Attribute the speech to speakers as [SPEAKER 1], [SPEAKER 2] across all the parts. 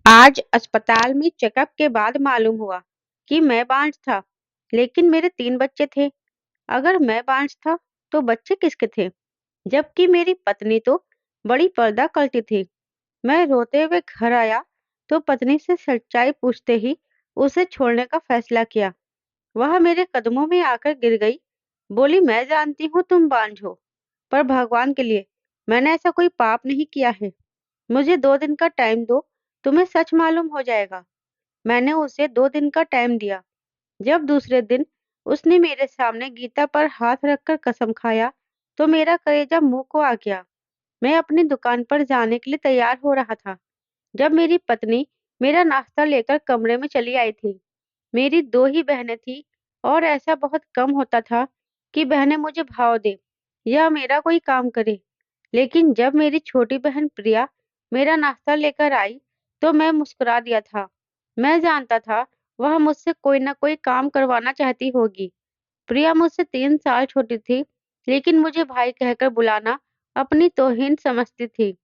[SPEAKER 1] आज अस्पताल में चेकअप के बाद मालूम हुआ कि मैं बांझ था, लेकिन मेरे 3 बच्चे थे। अगर मैं बांझ था, तो बच्चे किसके थे? जबकि मेरी पत्नी तो बड़ी पर्दा करती थी। मैं रोते हुए घर आया, तो पत्नी से सच्चाई पूछते ही उसे छोड़ने का फैसला किया। वह मेरे कदमों में आकर गिर गई, बोली, मैं जानती हूँ तुम बांझ हो, पर भगवान के लिए मैंने ऐसा कोई पाप नहीं किया है। मुझे 2 दिन का टाइम दो, तुम्हें सच मालूम हो जाएगा। मैंने उसे 2 दिन का टाइम दिया। जब दूसरे दिन उसने मेरे सामने गीता पर हाथ रखकर कसम खाया, तो मेरा कलेजा मुंह को आ गया। मैं अपनी दुकान पर जाने के लिए तैयार हो रहा था, जब मेरी पत्नी मेरा नाश्ता लेकर कमरे में चली आई थी। मेरी 2 ही बहनें थी, और ऐसा बहुत कम होता था कि बहनें मुझे भाव दे या मेरा कोई काम करे। लेकिन जब मेरी छोटी बहन प्रिया मेरा नाश्ता लेकर आई, तो मैं मुस्कुरा दिया था। मैं जानता था वह मुझसे कोई ना कोई काम करवाना चाहती होगी। प्रिया मुझसे 3 साल छोटी थी, लेकिन मुझे भाई कहकर बुलाना अपनी तौहीन समझती थी।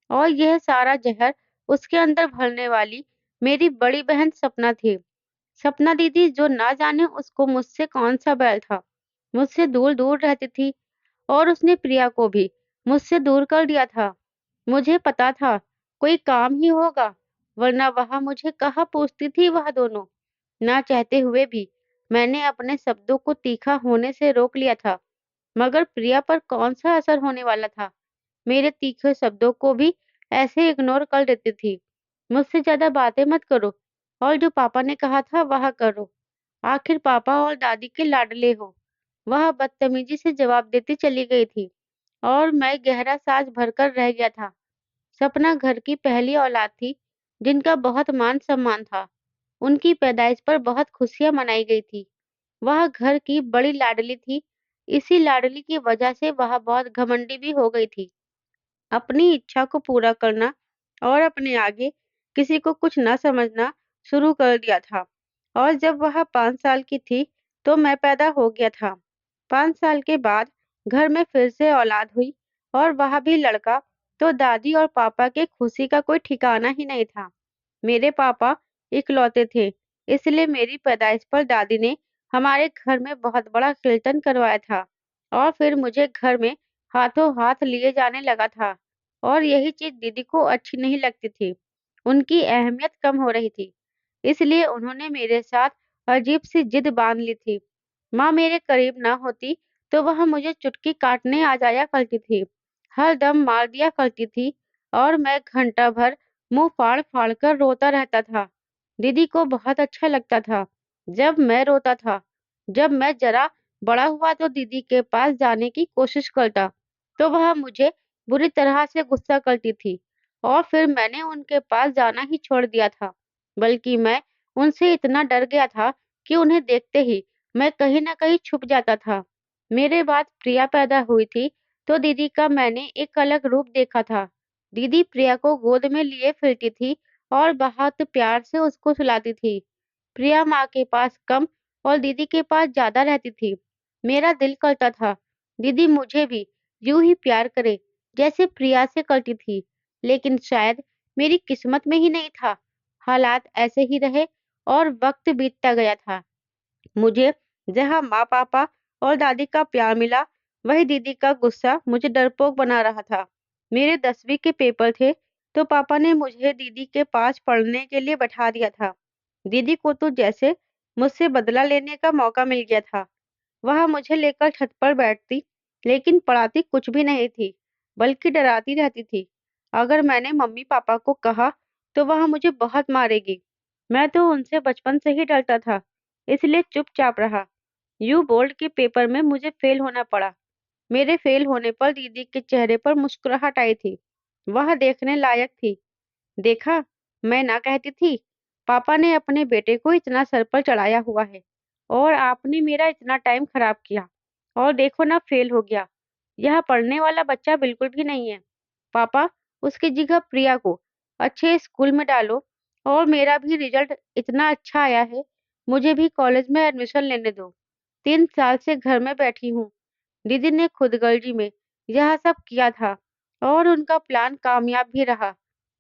[SPEAKER 1] और यह सारा जहर उसके अंदर भरने वाली मेरी बड़ी बहन सपना थी। सपना दीदी, जो ना जाने उसको मुझसे कौन सा बैल था, मुझसे दूर दूर रहती थी, और उसने प्रिया को भी मुझसे दूर कर दिया था। मुझे पता था कोई काम ही होगा, वरना वह मुझे कहाँ पूछती थी। वह दोनों ना चाहते हुए भी मैंने अपने शब्दों को तीखा होने से रोक लिया था। मगर प्रिया पर कौन सा असर होने वाला था? मेरे तीखे शब्दों को भी ऐसे इग्नोर कर देती थी। मुझसे ज्यादा बातें मत करो, और जो पापा ने कहा था वह करो। आखिर पापा और दादी के लाडले हो। वह बदतमीजी से जवाब देती चली गई थी, और मैं गहरा सांस भरकर रह गया था। सपना घर की पहली औलाद थी, जिनका बहुत मान सम्मान था। उनकी पैदाइश पर बहुत खुशियां मनाई गई थी। वह घर की बड़ी लाडली थी। इसी लाडली की वजह से वह बहुत घमंडी भी हो गई थी। अपनी इच्छा को पूरा करना और अपने आगे किसी को कुछ न समझना शुरू कर दिया था। और जब वह 5 साल की थी, तो मैं पैदा हो गया था। 5 साल के बाद घर में फिर से औलाद हुई, और वह भी लड़का। तो दादी और पापा के खुशी का कोई ठिकाना ही नहीं था। मेरे पापा इकलौते थे, इसलिए मेरी पैदाइश पर दादी ने हमारे घर में बहुत बड़ा कीर्तन करवाया था। और फिर मुझे घर में हाथों हाथ लिए जाने लगा था। और यही चीज दीदी को अच्छी नहीं लगती थी। उनकी अहमियत कम हो रही थी, इसलिए उन्होंने मेरे साथ अजीब सी जिद बांध ली थी। माँ मेरे करीब ना होती, तो वह मुझे चुटकी काटने आ जाया करती थी, हर दम मार दिया करती थी, और मैं घंटा भर मुंह फाड़ फाड़ कर रोता रहता था। दीदी को बहुत अच्छा लगता था जब मैं रोता था। जब मैं जरा बड़ा हुआ, तो दीदी के पास जाने की कोशिश करता, तो वह मुझे बुरी तरह से गुस्सा करती थी। और फिर मैंने उनके पास जाना ही छोड़ दिया था। बल्कि मैं उनसे इतना डर गया था कि उन्हें देखते ही मैं कहीं न कहीं छुप जाता था। मेरे बाद प्रिया पैदा हुई थी, तो दीदी का मैंने एक अलग रूप देखा था। दीदी प्रिया को गोद में लिए फिरती थी, और बहुत प्यार से उसको सुलाती थी। प्रिया माँ के पास कम और दीदी के पास ज्यादा रहती थी। मेरा दिल करता था दीदी मुझे भी यूं ही प्यार करे, जैसे प्रिया से करती थी। लेकिन शायद मेरी किस्मत में ही नहीं था। हालात ऐसे ही रहे, और वक्त बीतता गया था। मुझे जहाँ माँ पापा और दादी का प्यार मिला, वही दीदी का गुस्सा मुझे डरपोक बना रहा था। मेरे 10वीं के पेपर थे, तो पापा ने मुझे दीदी के पास पढ़ने के लिए बैठा दिया था। दीदी को तो जैसे मुझसे बदला लेने का मौका मिल गया था। वह मुझे लेकर छत पर बैठती, लेकिन पढ़ाती कुछ भी नहीं थी, बल्कि डराती रहती थी। अगर मैंने मम्मी पापा को कहा, तो वह मुझे बहुत मारेगी। मैं तो उनसे बचपन से ही डरता था, इसलिए चुपचाप रहा। यूं बोर्ड के पेपर में मुझे फेल होना पड़ा। मेरे फेल होने पर दीदी के चेहरे पर मुस्कुराहट आई थी। वह देखने लायक थी। देखा, मैं ना कहती थी। पापा ने अपने बेटे को इतना सर पर चढ़ाया हुआ है, और आपने मेरा इतना टाइम खराब किया, और देखो ना, फेल हो गया। यह पढ़ने वाला बच्चा बिल्कुल भी नहीं है। पापा, उसकी जगह प्रिया को अच्छे स्कूल में डालो, और मेरा भी रिजल्ट इतना अच्छा आया है, मुझे भी कॉलेज में एडमिशन लेने दो। 3 साल से घर में बैठी हूँ। दीदी ने खुदगर्जी में यह सब किया था, और उनका प्लान कामयाब भी रहा।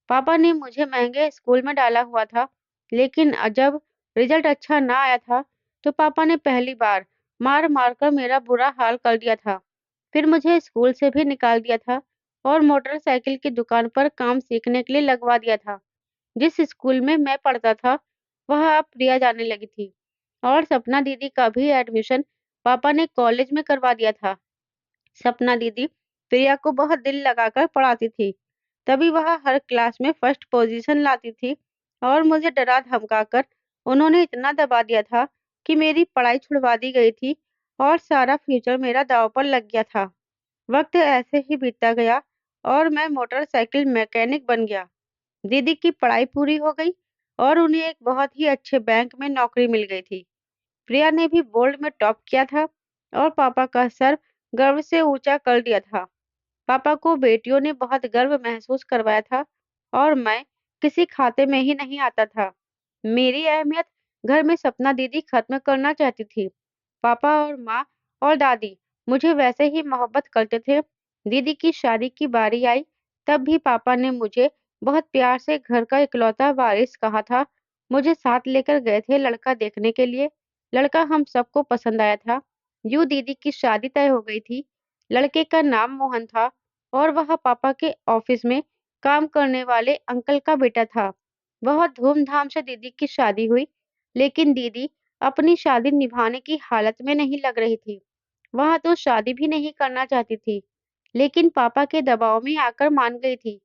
[SPEAKER 1] पापा ने मुझे महंगे स्कूल में डाला हुआ था, लेकिन जब रिजल्ट अच्छा ना आया था, तो पापा ने पहली बार मार-मार कर मेरा बुरा हाल कर दिया था। फिर मुझे स्कूल से भी निकाल दिया था और मोटरसाइकिल की दुकान पर काम सीखने के लिए लगवा दिया था। जिस स्कूल में मैं पढ़ता था, वह अब प्रिया जाने लगी थी और सपना दीदी का भी एडमिशन पापा ने कॉलेज में करवा दिया था। सपना दीदी प्रिया को बहुत दिल लगाकर पढ़ाती थी, तभी वह हर क्लास में फर्स्ट पोजीशन लाती थी और मुझे डरा धमकाकर उन्होंने इतना दबा दिया था कि मेरी पढ़ाई छुड़वा दी गई थी और सारा फ्यूचर मेरा दांव पर लग गया था। वक्त ऐसे ही बीतता गया और मैं मोटरसाइकिल मैकेनिक बन गया। दीदी की पढ़ाई पूरी हो गई और उन्हें एक बहुत ही अच्छे बैंक में नौकरी मिल गई थी। प्रिया ने भी बोर्ड में टॉप किया था और पापा का सर गर्व से ऊंचा कर दिया था। पापा को बेटियों ने बहुत गर्व महसूस करवाया था और मैं किसी खाते में ही नहीं आता था। मेरी अहमियत घर में सपना दीदी खत्म करना चाहती थी। पापा और माँ और दादी मुझे वैसे ही मोहब्बत करते थे। दीदी की शादी की बारी आई, तब भी पापा ने मुझे बहुत प्यार से घर का इकलौता वारिस कहा था। मुझे साथ लेकर गए थे लड़का देखने के लिए। लड़का हम सबको पसंद आया था। यूं दीदी की शादी तय हो गई थी। लड़के का नाम मोहन था और वह पापा के ऑफिस में काम करने वाले अंकल का बेटा था। बहुत धूमधाम से दीदी की शादी हुई, लेकिन दीदी अपनी शादी निभाने की हालत में नहीं लग रही थी। वह तो शादी भी नहीं करना चाहती थी, लेकिन पापा के दबाव में आकर मान गई थी।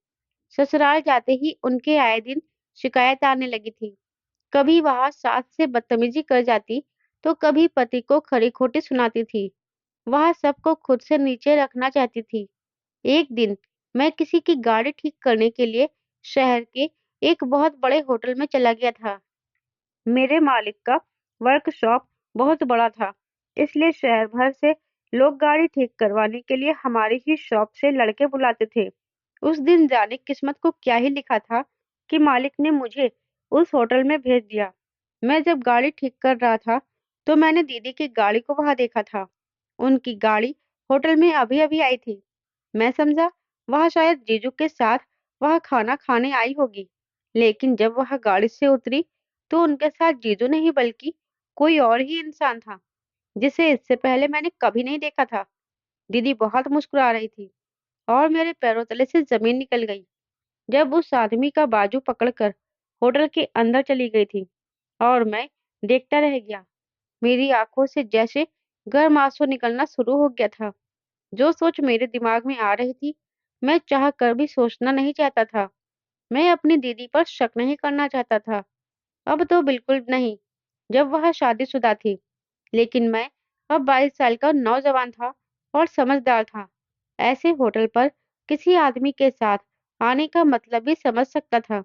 [SPEAKER 1] ससुराल जाते ही उनके आए दिन शिकायत आने लगी थी। कभी वह सास से बदतमीजी कर जाती, तो कभी पति को खरी खोटी सुनाती थी। वह सबको खुद से नीचे रखना चाहती थी। एक दिन मैं किसी की गाड़ी ठीक करने के लिए शहर के एक बहुत बड़े होटल में चला गया था। मेरे मालिक का वर्कशॉप बहुत बड़ा था, इसलिए शहर भर से लोग गाड़ी ठीक करवाने के लिए हमारी ही शॉप से लड़के बुलाते थे। उस दिन जाने किस्मत को क्या ही लिखा था कि मालिक ने मुझे उस होटल में भेज दिया। मैं जब गाड़ी ठीक कर रहा था, तो मैंने दीदी की गाड़ी को वहां देखा था। उनकी गाड़ी होटल में अभी-अभी आई थी। मैं समझा वह शायद जीजू के साथ वह खाना खाने आई होगी, लेकिन जब वह गाड़ी से उतरी, तो उनके साथ जीजू नहीं बल्कि कोई और ही इंसान था, जिसे इससे पहले मैंने कभी नहीं देखा था। दीदी बहुत मुस्कुरा रही थी और मेरे पैरों तले से जमीन निकल गई जब उस आदमी का बाजू पकड़कर होटल के अंदर चली गई थी और मैं देखता रह गया। मेरी आंखों से जैसे गर्म आंसू निकलना शुरू हो गया था। जो सोच मेरे दिमाग में आ रही थी, मैं चाह कर भी सोचना नहीं चाहता था। मैं अपनी दीदी पर शक नहीं करना चाहता था, अब तो बिल्कुल नहीं, जब वह शादीशुदा थी। लेकिन मैं अब 22 साल का नौजवान था और समझदार था। ऐसे होटल पर किसी आदमी के साथ आने का मतलब भी समझ सकता था।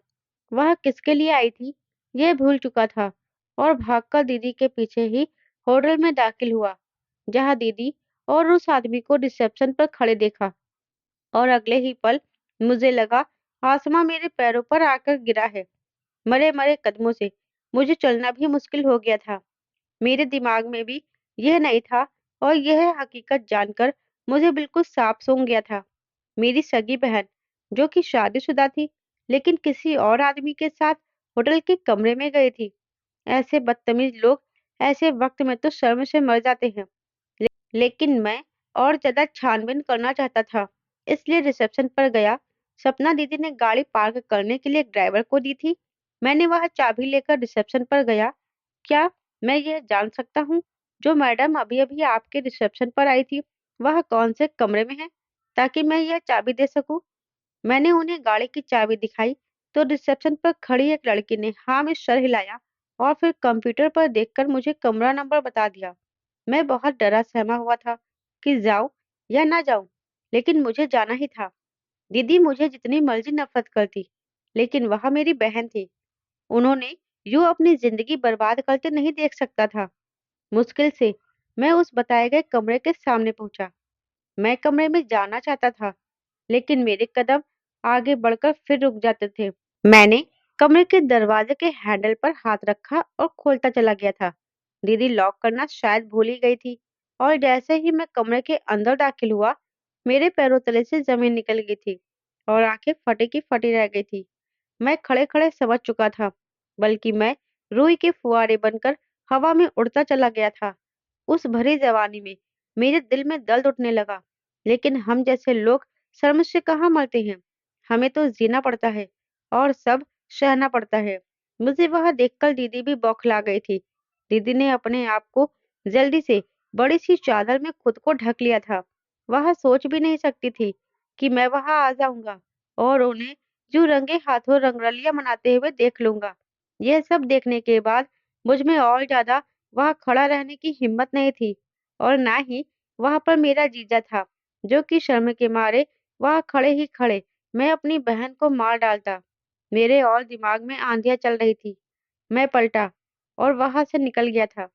[SPEAKER 1] वह किसके लिए आई थी, यह भूल चुका था और भागकर दीदी के पीछे ही होटल में दाखिल हुआ, जहां दीदी और उस आदमी को रिसेप्शन पर खड़े देखा और अगले ही पल मुझे लगा आसमां मेरे पैरों पर आकर गिरा है। मरे-मरे कदमों से मुझे चलना भी मुश्किल हो गया था। मेरे दिमाग में भी यह नहीं था और यह हकीकत जानकर मुझे बिल्कुल साफ सूंघ गया था। मेरी सगी बहन, जो कि शादीशुदा थी, लेकिन किसी और आदमी के साथ होटल के कमरे में गई थी। ऐसे बदतमीज लोग ऐसे वक्त में तो शर्म से मर जाते हैं। लेकिन मैं और ज़्यादा छानबीन करना चाहता था, इसलिए रिसेप्शन पर गया। सपना दीदी ने गाड़ी पार्क करने के लिए एक ड्राइवर को दी थी। मैंने वह चाबी लेकर रिसेप्शन पर गया। क्या मैं यह जान सकता हूँ, जो मैडम अभी-अभी आपके रिसेप्शन पर आई थी, वह कौन से कमरे में है, ताकि मैं यह चाबी दे सकूँ? मैंने उन्हें गाड़ी की चाबी दिखाई, तो रिसेप्शन पर खड़ी एक लड़की ने हाँ में सर हिलाया और फिर कंप्यूटर पर देखकर मुझे कमरा नंबर बता दिया। मैं बहुत डरा सहमा हुआ था कि जाऊं या ना जाऊं, लेकिन मुझे जाना ही था। दीदी मुझे जितनी मर्जी नफरत करती, लेकिन वह मेरी बहन थी। उन्होंने यूं अपनी जिंदगी बर्बाद करते नहीं देख सकता था। मुश्किल से मैं उस बताए गए कमरे के सामने पहुंचा। मैं कमरे में जाना चाहता था, लेकिन मेरे कदम आगे बढ़कर फिर रुक जाते थे। मैंने कमरे के दरवाजे के हैंडल पर हाथ रखा और खोलता चला गया था। दीदी लॉक करना शायद भूल ही गई थी और जैसे ही मैं कमरे के अंदर दाखिल हुआ, मेरे पैरों तले से जमीन निकल गई थी और आंखें फटी की फटी रह गई थी। मैं खड़े-खड़े समझ चुका था, बल्कि मैं रुई के फुहारे बनकर हवा में उड़ता चला गया था। उस भरी जवानी में मेरे दिल में दर्द उठने लगा, लेकिन हम जैसे लोग शर्म से कहाँ मरते हैं। हमें तो जीना पड़ता है और सब सहना पड़ता है। मुझे वहां देखकर दीदी भी बौखला गई थी। दीदी ने अपने आप को जल्दी से बड़ी सी चादर में खुद को ढक लिया था। वह सोच भी नहीं सकती थी कि मैं वहां आ जाऊंगा और उन्हें जो रंगे हाथों रंगरलियां मनाते हुए देख लूंगा। यह सब देखने के बाद मुझ में और ज्यादा वहां खड़ा रहने की हिम्मत नहीं थी और ना ही वहां पर मेरा जीजा था, जो कि शर्म के मारे वहां खड़े ही खड़े मैं अपनी बहन को मार डालता। मेरे और दिमाग में आंधियां चल रही थी। मैं पलटा और वहां से निकल गया था,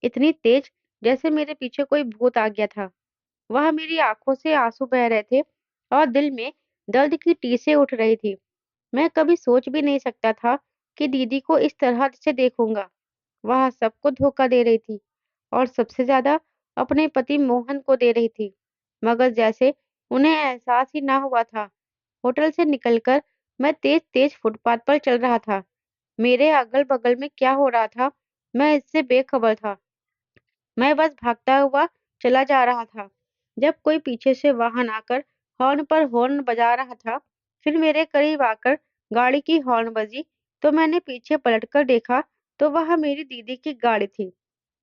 [SPEAKER 1] इतनी तेज जैसे मेरे पीछे कोई भूत आ गया था। वह मेरी आंखों से आंसू बह रहे थे और दिल में दर्द की टीसें उठ रही थी। मैं कभी सोच भी नहीं सकता था कि दीदी को इस तरह से देखूंगा। वह सबको धोखा दे रही थी और सबसे ज्यादा अपने पति मोहन को दे रही थी, मगर जैसे उन्हें एहसास ही ना हुआ था। होटल से निकलकर मैं तेज तेज फुटपाथ पर चल रहा था। मेरे अगल बगल में क्या हो रहा था, मैं इससे बेखबर था। मैं बस भागता हुआ चला जा रहा था। जब कोई पीछे से वाहन आकर हॉर्न पर हॉर्न बजा रहा था, फिर मेरे करीब आकर गाड़ी की हॉर्न बजी, तो मैंने पीछे पलटकर देखा तो वह मेरी दीदी की गाड़ी थी।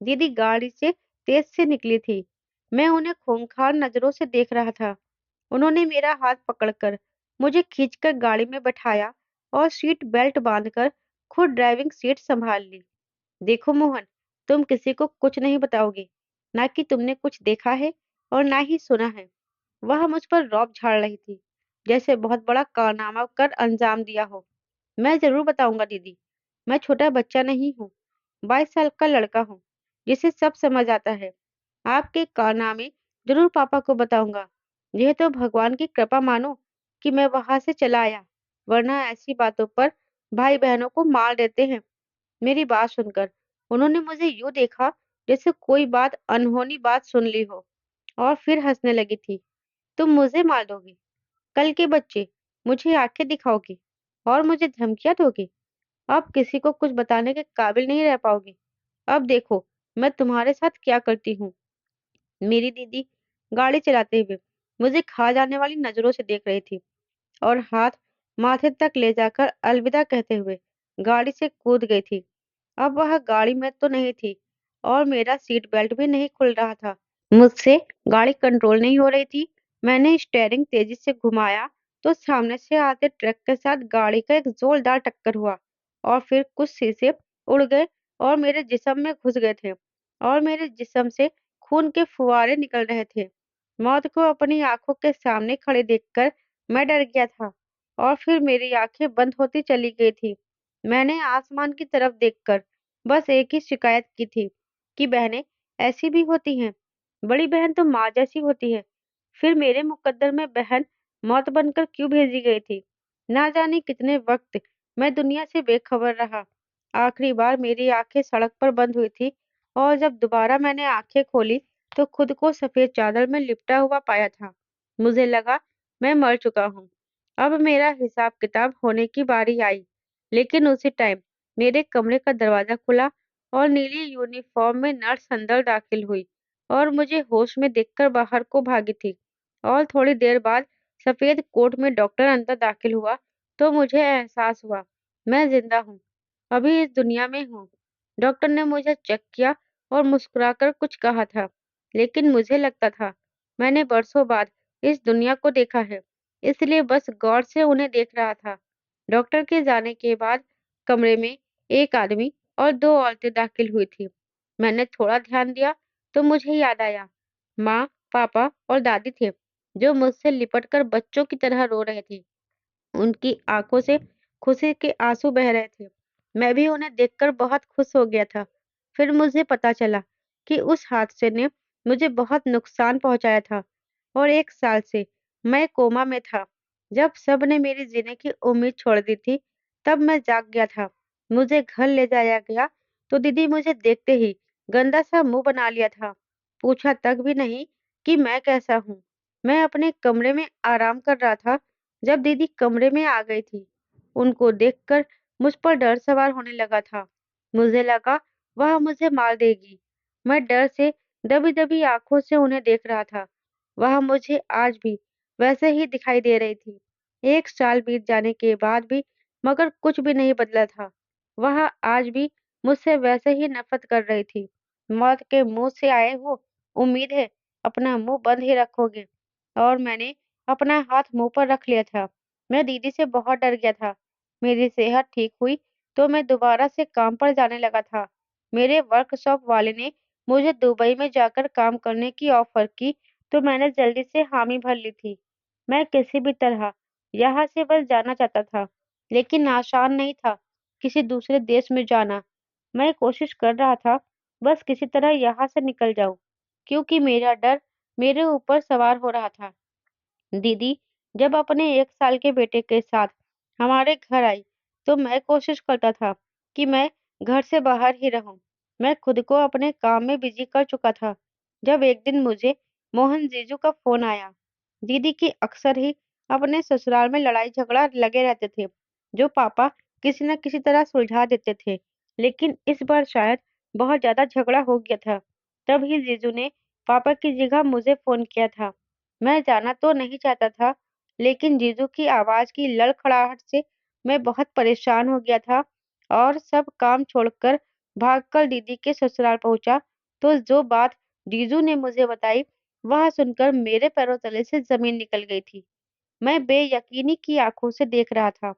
[SPEAKER 1] दीदी गाड़ी से तेज से निकली थी। मैं उन्हें खूंखार नजरों से देख रहा था। उन्होंने मेरा हाथ पकड़कर मुझे खींचकर गाड़ी में बैठाया और सीट बेल्ट बांधकर खुद ड्राइविंग सीट संभाल ली। देखो मोहन, तुम किसी को कुछ नहीं बताओगे, ना कि तुमने कुछ देखा है और ना ही सुना है। वह मुझ पर रौब झाड़ रही थी, जैसे बहुत बड़ा कारनामा कर अंजाम दिया हो। मैं जरूर बताऊंगा दीदी। मैं छोटा बच्चा नहीं हूँ, 22 साल का लड़का हूँ, जिसे सब समझ आता है। आपके कारनामे जरूर पापा को बताऊंगा। यह तो भगवान की कृपा मानो कि मैं वहां से चला आया, वरना ऐसी बातों पर भाई बहनों को मार देते हैं। मेरी बात सुनकर उन्होंने मुझे यूं देखा जैसे कोई बात अनहोनी बात सुन ली हो, और फिर हंसने लगी थी। तुम मुझे मार दोगे? कल के बच्चे, मुझे आंखें दिखाओगे और मुझे धमकियां दोगे? अब किसी को कुछ बताने के काबिल नहीं रह पाओगे। अब देखो मैं तुम्हारे साथ क्या करती हूँ। मेरी दीदी गाड़ी चलाते हुए मुझे खा जाने वाली नजरों से देख रही थी और हाथ माथे तक ले जाकर अलविदा कहते हुए गाड़ी से कूद गई थी। अब वह गाड़ी में तो नहीं थी और मेरा सीट बेल्ट भी नहीं खुल रहा था। मुझसे गाड़ी कंट्रोल नहीं हो रही थी। मैंने स्टेयरिंग तेजी से घुमाया तो सामने से आते ट्रक के साथ गाड़ी का एक जोरदार टक्कर हुआ और फिर कुछ शीशे उड़ गए और मेरे जिस्म में घुस गए थे और मेरे जिस्म से खून के फुहारे निकल रहे थे। मौत को अपनी आंखों के सामने खड़े देखकर मैं डर गया था और फिर मेरी आंखें बंद होती चली गई थी। मैंने आसमान की तरफ देखकर बस एक ही शिकायत की थी कि बहनें ऐसी भी होती हैं। बड़ी बहन तो माँ जैसी होती है। फिर मेरे मुकद्दर में बहन मौत बनकर क्यों भेजी गई थी? ना जाने कितने वक्त मैं दुनिया से बेखबर रहा। आखिरी बार मेरी आंखें सड़क पर बंद हुई थी और जब दोबारा मैंने आंखें खोली तो खुद को सफेद चादर में लिपटा हुआ पाया था। मुझे लगा मैं मर चुका हूँ। अब मेरा हिसाब किताब होने की बारी आई, लेकिन उसी टाइम मेरे कमरे का दरवाजा खुला और नीली यूनिफॉर्म में नर्स अंदर दाखिल हुई और मुझे होश में देखकर बाहर को भागी थी। और थोड़ी देर बाद सफेद कोट में डॉक्टर अंदर दाखिल हुआ तो मुझे एहसास हुआ मैं जिंदा हूँ, अभी इस दुनिया में हूँ। डॉक्टर ने मुझे चेक किया और मुस्कुराकर कुछ कहा था, लेकिन मुझे लगता था मैंने बरसों बाद इस दुनिया को देखा है, इसलिए बस गौर से उन्हें देख रहा था। डॉक्टर के जाने के बाद कमरे में एक आदमी और दो औरतें दाखिल हुई थी। मैंने थोड़ा ध्यान दिया तो मुझे याद आया, माँ, पापा और दादी थे, जो मुझसे लिपटकर बच्चों की तरह रो रहे थे। उनकी आंखों से खुशी के आंसू बह रहे थे। मैं भी उन्हें देखकर बहुत खुश हो गया था। फिर मुझे पता चला कि उस हादसे ने मुझे बहुत नुकसान पहुंचाया था और 1 साल से मैं कोमा में था। जब सब ने मेरी जीने की उम्मीद छोड़ दी थी, तब मैं जाग गया था। मुझे घर ले जाया गया तो दीदी मुझे देखते ही गंदा सा मुंह बना लिया था। पूछा तक भी नहीं कि मैं कैसा हूँ। मैं अपने कमरे में आराम कर रहा था जब दीदी कमरे में आ गई थी। उनको देखकर मुझ पर डर सवार होने लगा था। मुझे लगा वह मुझे मार देगी। मैं डर से दबी-दबी आँखों से उन्हें देख रहा था। वह मुझे आज भी वैसे ही दिखाई दे रही थी। 1 साल बीत जाने के बाद भी मगर कुछ भी नहीं बदला था। वह आज भी मुझसे वैसे ही नफ़रत कर रही थी। मौत के मुँह से आए हो, उम्मीद है अपना मुँह बंद ही रखोगे। और मैंने अपना हाथ मुँह पर रख लिया था। मैं दीदी से बहुत डर गया था। मेरी सेहत ठीक हुई तो मैं दोबारा से काम पर जाने लगा था। मेरे वर्कशॉप वाले ने मुझे दुबई में जाकर काम करने की ऑफ़र की तो मैंने जल्दी से हामी भर ली थी। मैं किसी भी तरह यहाँ से बस जाना चाहता था, लेकिन आसान नहीं था किसी दूसरे देश में जाना। मैं कोशिश कर रहा था बस किसी तरह यहाँ से निकल जाऊँ, क्योंकि मेरा डर मेरे ऊपर सवार हो रहा था। दीदी जब अपने 1 साल के बेटे के साथ हमारे घर आई, तो मैं कोशिश करता था कि मैं घर से बाहर ही रहूं। मैं खुद को अपने काम में बिजी कर चुका था। जब एक दिन मुझे मोहन जीजू का फोन आया। दीदी की अक्सर ही अपने ससुराल में लड़ाई झगड़ा लगे रहते थे, जो पापा किसी न किसी तरह सुलझा देते थे। लेकिन इस बार शायद बहुत ज्यादा झगड़ा हो गया था। तब ही जीजू ने पापा की जगह मुझे फोन किया था। मैं जाना तो नहीं चाहता था, लेकिन जीजू की आवाज़ की लड़खड़ाहट से मैं बहुत परेशान हो गया था और सब काम छोड़कर भागकर दीदी के ससुराल पहुंचा। तो जो बात जीजू ने मुझे बताई, वह सुनकर मेरे पैरों तले से जमीन निकल गई थी। मैं बेयकीनी की आंखों से देख रहा था,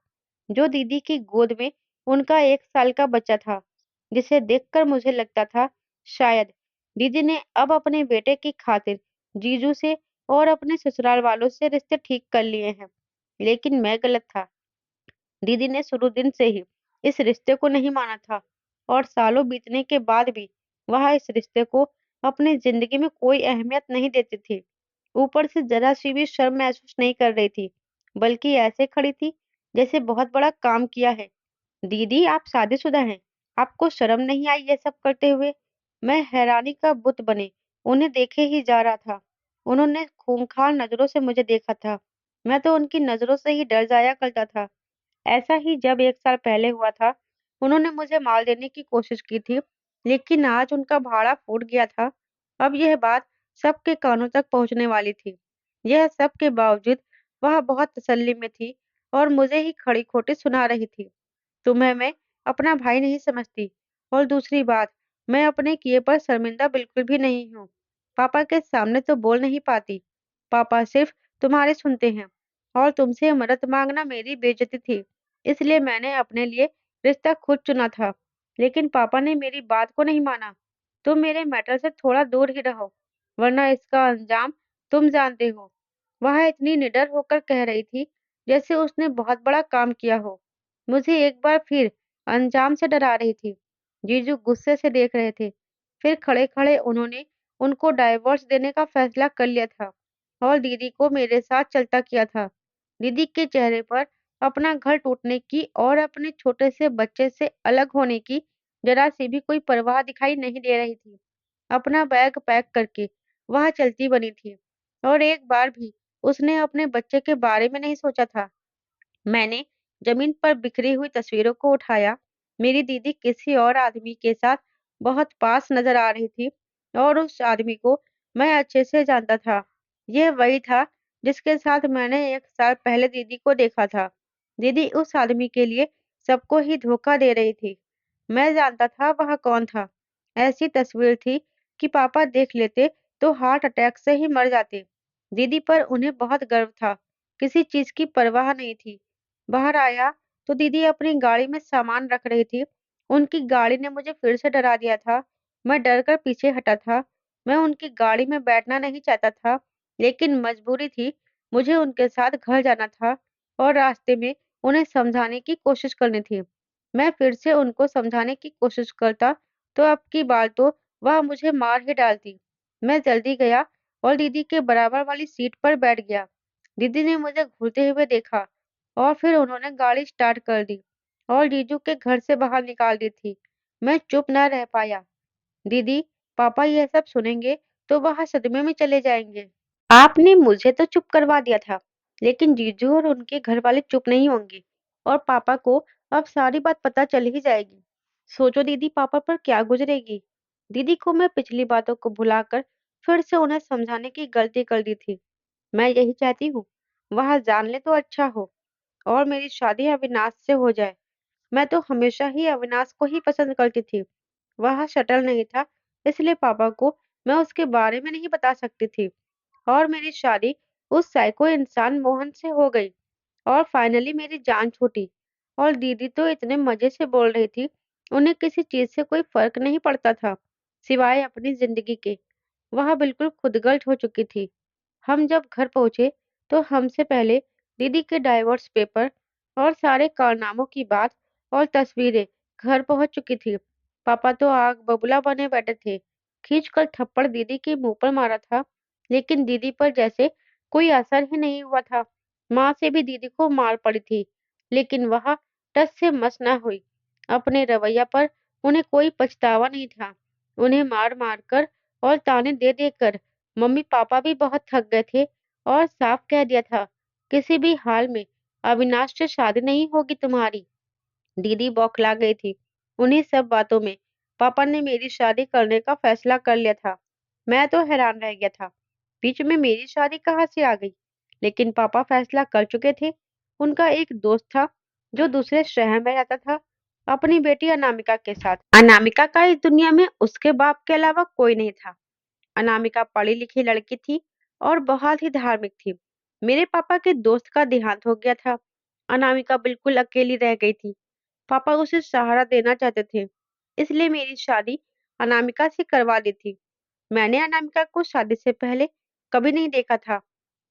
[SPEAKER 1] जो दीदी की गोद में उनका 1 साल का बच्चा था, जिसे देखकर मुझे लगता था शायद दीदी ने अब अपने बेटे की खातिर जीजू से और अपने ससुराल वालों से रिश्ते ठीक कर लिए हैं। लेकिन मैं गलत था। दीदी ने शुरू दिन से ही इस रिश्ते को नहीं माना था और सालों बीतने के बाद भी वह इस रिश्ते को अपनी जिंदगी में कोई अहमियत नहीं देती थी। ऊपर से जरा सी भी शर्म महसूस नहीं कर रही थी, बल्कि ऐसे खड़ी थी जैसे बहुत बड़ा काम किया है। दीदी आप शादीशुदा हैं, आपको शर्म नहीं आई ये सब करते हुए? मैं हैरानी का बुत बने उन्हें देखे ही जा रहा था। उन्होंने खूंखार नजरों से मुझे देखा था। मैं तो उनकी नजरों से ही डर जाया करता था। ऐसा ही जब 1 साल पहले हुआ था, उन्होंने मुझे मार देने की कोशिश की थी, लेकिन आज उनका भाड़ा फूट गया था। अब यह बात सबके कानों तक पहुंचने वाली थी। यह सब के बावजूद वह बहुत तसल्ली में थी और मुझे ही खड़ी-खोटी सुना रही थी। तुम्हें मैं अपना भाई नहीं समझती और दूसरी बात, मैं अपने किए पर शर्मिंदा बिल्कुल भी नहीं हूँ। पापा के सामने तो बोल नहीं पाती। पापा सिर्फ तुम्हारे सुनते हैं और तुमसे मदद मांगना मेरी बेइज्जती थी। इसलिए मैंने अपने लिए रिश्ता खुद चुना था। लेकिन पापा ने मेरी बात को नहीं माना। तुम मेरे मैटर से थोड़ा दूर ही रहो, वरना इसका अंजाम तुम जानते हो। वह इतनी निडर होकर कह रही थी, जैसे उसने बहुत बड़ा काम किया हो। मुझे एक बार फिर अंजाम से डरा रही थी। जीजू गुस्से से देख रहे थे। फिर खड़े-खड़े उन्होंने उनको डाइवोर्स देने का फैसला कर लिया था और दीदी को मेरे साथ चलता किया था। दीदी के चेहरे पर अपना घर टूटने की और अपने छोटे से बच्चे से अलग होने की जरा सी भी कोई परवाह दिखाई नहीं दे रही थी। अपना बैग पैक करके वह चलती बनी थी और एक बार भी उसने अपने बच्चे के बारे में नहीं सोचा था। मैंने जमीन पर बिखरी हुई तस्वीरों को उठाया। मेरी दीदी किसी और आदमी के साथ बहुत पास नजर आ रही थी और उस आदमी को मैं अच्छे से जानता था। यह वही था जिसके साथ मैंने 1 साल पहले दीदी को देखा था। दीदी उस आदमी के लिए सबको ही धोखा दे रही थी। मैं जानता था वह कौन था। ऐसी तस्वीर थी कि पापा देख लेते तो हार्ट अटैक से ही मर जाते। दीदी पर उन्हें बहुत गर्व था। किसी चीज की परवाह नहीं थी। बाहर आया तो दीदी अपनी गाड़ी में सामान रख रही थी। उनकी गाड़ी ने मुझे फिर से डरा दिया था। मैं डर कर पीछे हटा था। मैं उनकी गाड़ी में बैठना नहीं चाहता था, लेकिन मजबूरी थी। मुझे उनके साथ घर जाना था और रास्ते में उन्हें समझाने की कोशिश करनी थी। मैं फिर से उनको समझाने की कोशिश करता तो अब की बार तो वह मुझे मार ही डालती। मैं जल्दी गया और दीदी के बराबर वाली सीट पर बैठ गया। दीदी ने मुझे घूरते हुए देखा और फिर उन्होंने गाड़ी स्टार्ट कर दी और जीजू के घर से बाहर निकाल दी थी। मैं चुप न रह पाया। दीदी, पापा यह सब सुनेंगे तो वह सदमे में चले जाएंगे। आपने मुझे तो चुप करवा दिया था, लेकिन जीजू और उनके घर वाले चुप नहीं होंगे और पापा को अब सारी बात पता चल ही जाएगी। सोचो दीदी पापा पर क्या गुजरेगी। दीदी को मैं पिछली बातों को भुलाकर फिर से उन्हें समझाने की गलती कर दी थी। मैं यही चाहती हूँ, वहां जान ले तो अच्छा हो और मेरी शादी अविनाश से हो जाए। मैं तो हमेशा ही अविनाश को ही पसंद करती थी। वह शटल नहीं था, इसलिए पापा को मैं उसके बारे में नहीं बता सकती थी। और मेरी शादी उस साइको इंसान मोहन से हो गई और फाइनली मेरी जान छूटी। और दीदी तो इतने मजे से बोल रही थी, उन्हें किसी चीज से कोई फर्क नहीं पड़ता था सिवाय अपनी जिंदगी के। वह बिल्कुल खुदगर्ज हो चुकी थी। हम जब घर पहुंचे तो हमसे पहले दीदी के डाइवोर्स पेपर और सारे कारनामों की बात और तस्वीरें घर पहुंच चुकी थी। पापा तो आग बबूला बने बैठे थे। खींचकर थप्पड़ दीदी के मुंह पर मारा था, लेकिन दीदी पर जैसे कोई असर ही नहीं हुआ था। माँ से भी दीदी को मार पड़ी थी, लेकिन वह टस से मस न हुई। अपने रवैया पर उन्हें कोई पछतावा नहीं था। उन्हें मार मार कर और ताने दे देकर मम्मी पापा भी बहुत थक गए थे और साफ कह दिया था, किसी भी हाल में अविनाश से शादी नहीं होगी तुम्हारी। दीदी बौखला गई थी। उन्हीं सब बातों में पापा ने मेरी शादी करने का फैसला कर लिया था। मैं तो हैरान रह गया था, बीच में मेरी शादी कहाँ से आ गई। लेकिन पापा फैसला कर चुके थे। उनका एक दोस्त था जो दूसरे शहर में रहता था अपनी बेटी अनामिका के साथ। अनामिका का इस दुनिया में उसके बाप के अलावा कोई नहीं था। अनामिका पढ़ी लिखी लड़की थी और बहुत ही धार्मिक थी। मेरे पापा के दोस्त का देहांत हो गया था। अनामिका बिल्कुल अकेली रह गई थी। पापा उसे सहारा देना चाहते थे, इसलिए मेरी शादी अनामिका से करवा दी थी। मैंने अनामिका को शादी से पहले कभी नहीं देखा था।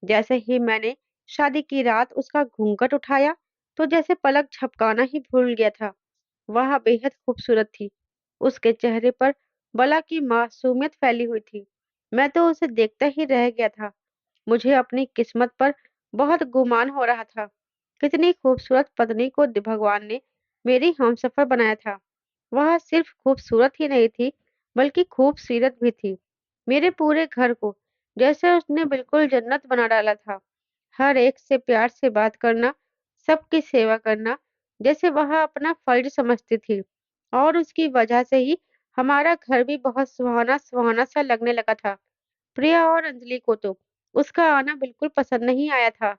[SPEAKER 1] जैसे ही मैंने शादी की रात उसका घूंघट उठाया, तो जैसे पलक झपकाना ही भूल गया था। वह बेहद खूबसूरत थी। उसके चेहरे पर बला की मासूमियत फैली हुई थी। मैं तो उसे देखता ही रह गया था। मुझे अपनी किस्मत पर बहुत गुमान हो रहा था। कितनी खूबसूरत पत्नी को भगवान ने मेरी हमसफर बनाया था। वह सिर्फ खूबसूरत ही नहीं थी, बल्कि खूबसीरत भी थी। मेरे पूरे घर को जैसे उसने बिल्कुल जन्नत बना डाला था। हर एक से प्यार से बात करना, सबकी सेवा करना, जैसे वह अपना फर्ज समझती थी। और उसकी वजह से ही हमारा घर भी बहुत सुहाना सुहाना सा लगने लगा था। प्रिया और अंजलि को तो उसका आना बिल्कुल पसंद नहीं आया था।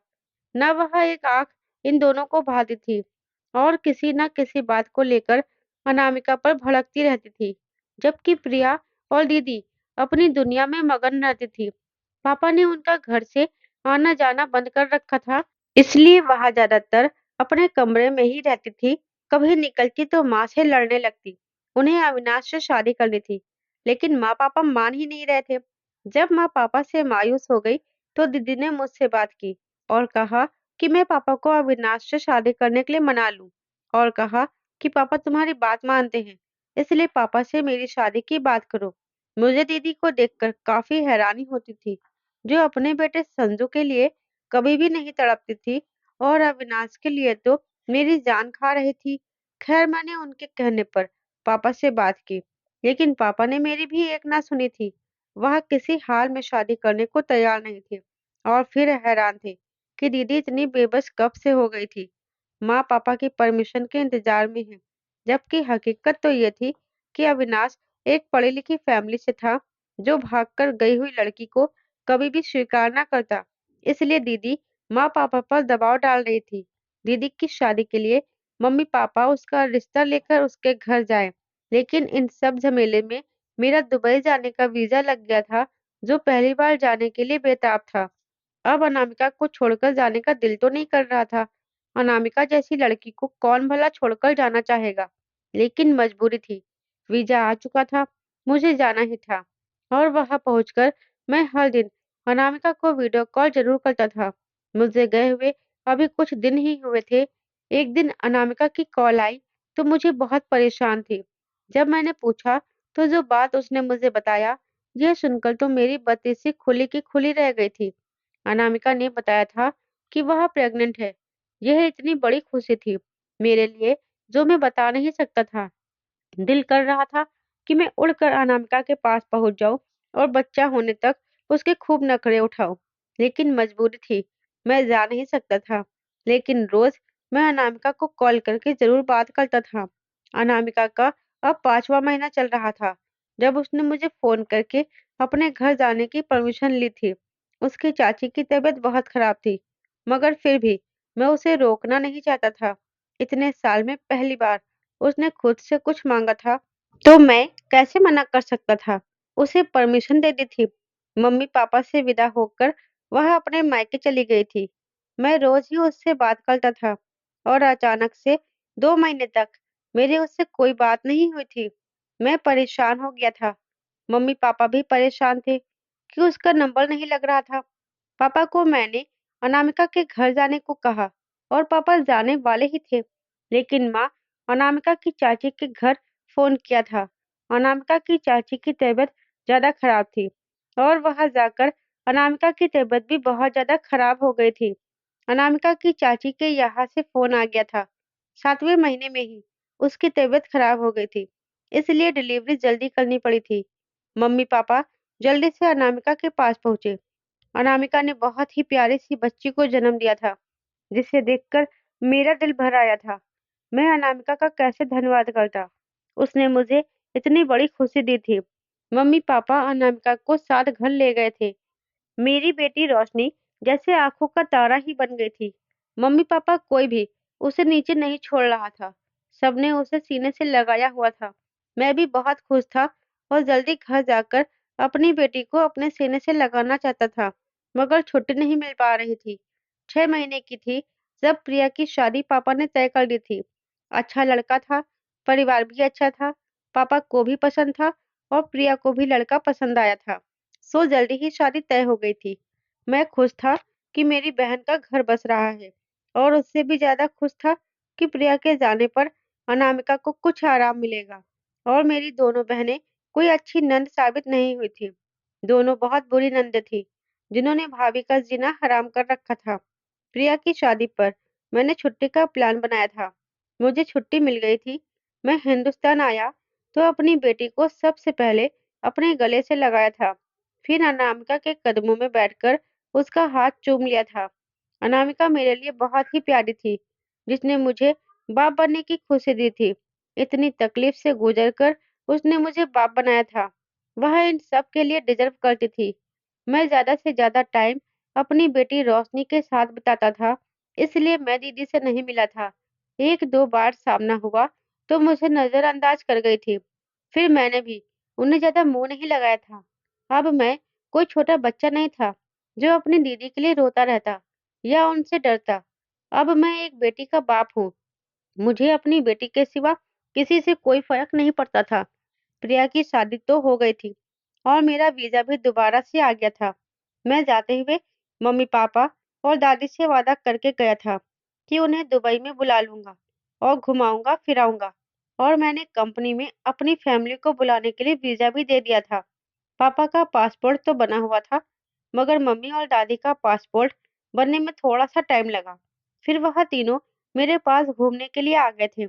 [SPEAKER 1] न वह एक आंख इन दोनों को भाती थी और किसी न किसी बात को लेकर अनामिका पर भड़कती रहती थी, जबकि प्रिया और दीदी अपनी दुनिया में मगन रहती थी। पापा ने उनका घर से आना जाना बंद कर रखा था, इसलिए वह ज्यादातर अपने कमरे में ही रहती थी। कभी निकलती तो माँ से लड़ने लगती। उन्हें अविनाश से शादी करनी थी, लेकिन माँ पापा मान ही नहीं रहे थे। जब माँ पापा से मायूस हो गई तो दीदी ने मुझसे बात की और कहा कि मैं पापा को अविनाश से शादी करने के लिए मना लूं। और कहा कि पापा तुम्हारी बात मानते हैं, इसलिए पापा से मेरी शादी की बात करो। मुझे दीदी को देखकर काफी हैरानी होती थी, जो अपने बेटे संजू के लिए कभी भी नहीं तड़पती थी और अविनाश के लिए तो मेरी जान खा रही थी। खैर मैंने उनके कहने पर पापा से बात की, लेकिन पापा ने मेरी भी एक ना सुनी थी। वह किसी हाल में शादी करने को तैयार नहीं थे और फिर हैरान थे कि दीदी इतनी बेबस कब से हो गई थी। माँ पापा की परमिशन के इंतजार में है, जबकि हकीकत तो ये थी कि अविनाश एक पढ़ी लिखी फैमिली से था, जो भागकर गई हुई लड़की को कभी भी स्वीकार ना करता। इसलिए दीदी माँ पापा पर दबाव डाल रही थी। दीदी की शादी के लिए मम्मी पापा उसका रिश्ता लेकर उसके घर जाए, लेकिन इन सब झमेले में मेरा दुबई जाने का वीजा लग गया था, जो पहली बार जाने के लिए बेताब था। अब अनामिका को छोड़कर जाने का दिल तो नहीं कर रहा था। अनामिका जैसी लड़की को कौन भला छोड़कर जाना चाहेगा, लेकिन मजबूरी थी। वीजा आ चुका था, मुझे जाना ही था। और वहां पहुंचकर मैं हर दिन अनामिका को वीडियो कॉल जरूर करता था। मुझे गए हुए अभी कुछ दिन ही हुए थे। एक दिन अनामिका की कॉल आई तो मुझे बहुत परेशान थी। जब मैंने पूछा तो जो बात उसने मुझे बताया, यह सुनकर तो मेरी बत्तीसी खुली की खुली रह गई थी। अनामिका ने बताया था कि वह प्रेग्नेंट है। यह इतनी बड़ी खुशी थी मेरे लिए, जो मैं बता नहीं सकता था। दिल कर रहा था कि मैं उड़कर अनामिका के पास पहुंच जाऊं और बच्चा होने तक उसके खूब नखरे उठाऊं, लेकिन मजबूरी थी। मैं जा नहीं सकता था। लेकिन रोज मैं अनामिका को कॉल करके ज़रूर बात करता था। अनामिका का अब 5वाँ महीना चल रहा था, जब उसने मुझे फ़ोन करके अपने घर जाने की परमिशन ली थी। उसकी चाची की तबीयत बहुत खराब थी, मगर फिर भी मैं उसे रोकना नहीं चाहता था। इतने साल में पहली बार उसने खुद से कुछ माँगा था, तो मैं कैसे मना कर सकता था? उसे परमिशन दे दी थी। मम्मी-पापा से विदा होकर वह अपने मायके चली गई थी। मैं रोज़ ही उससे बात करता था और अचानक से 2 महीने तक मेरी उससे कोई बात नहीं हुई थी। मैं परेशान हो गया था। मम्मी-पापा भी परेशान थे कि उसका नंबर नहीं लग रहा था। पापा को मैंने अनामिका के घर जाने को कहा और पापा जाने वाले ही थे, लेकिन माँ अनामिका की चाची के घर फ़ोन किया था। अनामिका की चाची की तबीयत ज़्यादा खराब थी और वहाँ जाकर अनामिका की तबीयत भी बहुत ज़्यादा खराब हो गई थी। अनामिका की चाची के यहाँ से फ़ोन आ गया था। 7वें महीने में ही उसकी तबीयत खराब हो गई थी, इसलिए डिलीवरी जल्दी करनी पड़ी थी। मम्मी-पापा जल्दी से अनामिका के पास पहुँचे। अनामिका ने बहुत ही प्यारी-सी बच्ची को जन्म दिया था, जिसे देखकर मेरा दिल भर आया था। मैं अनामिका का कैसे धन्यवाद करता। उसने मुझे इतनी बड़ी खुशी दी थी। मम्मी-पापा अनामिका को साथ घर ले गए थे। मेरी बेटी रोशनी जैसे आँखों का तारा ही बन गई थी। मम्मी-पापा कोई भी उसे नीचे नहीं छोड़ रहा था। सबने उसे सीने से लगाया हुआ था। मैं भी बहुत खुश था और जल्दी घर जाकर अपनी बेटी को अपने सीने से लगाना चाहता था, मगर छुट्टी नहीं मिल पा रही थी। 6 महीने की थी जब प्रिया की शादी पापा ने तय कर दी थी। अच्छा लड़का था, परिवार भी अच्छा था, पापा को भी पसंद था और प्रिया को भी लड़का पसंद आया था। सो जल्दी ही शादी तय हो गई थी। मैं खुश था कि मेरी बहन का घर बस रहा है और उससे भी ज़्यादा खुश था कि प्रिया के जाने पर अनामिका को कुछ आराम मिलेगा और मेरी दोनों बहनें कोई अच्छी नंद साबित नहीं हुई थी। दोनों बहुत बुरी नंद थी, जिन्होंने भाभी का जीना हराम कर रखा था। प्रिया की शादी पर मैंने छुट्टी का प्लान बनाया था। मुझे छुट्टी मिल गई थी। मैं हिंदुस्तान आया तो अपनी बेटी को सबसे पहले अपने गले से लगाया था। फिर अनामिका के कदमों में बैठकर उसका हाथ चूम लिया था। अनामिका मेरे लिए बहुत ही प्यारी थी, जिसने मुझे बाप बनने की खुशी दी थी। इतनी तकलीफ से गुजरकर उसने मुझे बाप बनाया था। वह इन सब के लिए डिज़र्व करती थी। मैं ज़्यादा से ज़्यादा टाइम अपनी बेटी रोशनी के साथ बिताता था, इसलिए मैं दीदी से नहीं मिला था। 1-2 बार सामना हुआ, तो मुझे नज़रअंदाज कर गई थी। फिर मैंने भी उन्हें ज़्यादा मुँह नहीं लगाया था। अब मैं कोई छोटा बच्चा नहीं था, जो अपनी दीदी के लिए रोता रहता या उनसे डरता। अब मैं एक बेटी का बाप हूँ। मुझे अपनी बेटी के सिवा किसी से कोई फ़र्क नहीं पड़ता था। प्रिया की शादी तो हो गई थी और मेरा वीज़ा भी दोबारा से आ गया था। मैं जाते हुए मम्मी-पापा और दादी से वादा करके गया था कि उन्हें दुबई में बुला लूँगा और घुमाऊँगा-फिराऊँगा और मैंने कंपनी में अपनी फैमिली को बुलाने के लिए वीज़ा भी दे दिया था। पापा का पासपोर्ट तो बना हुआ था, मगर मम्मी और दादी का पासपोर्ट बनने में थोड़ा-सा टाइम लगा। फिर वह तीनों मेरे पास घूमने के लिए आ गए थे।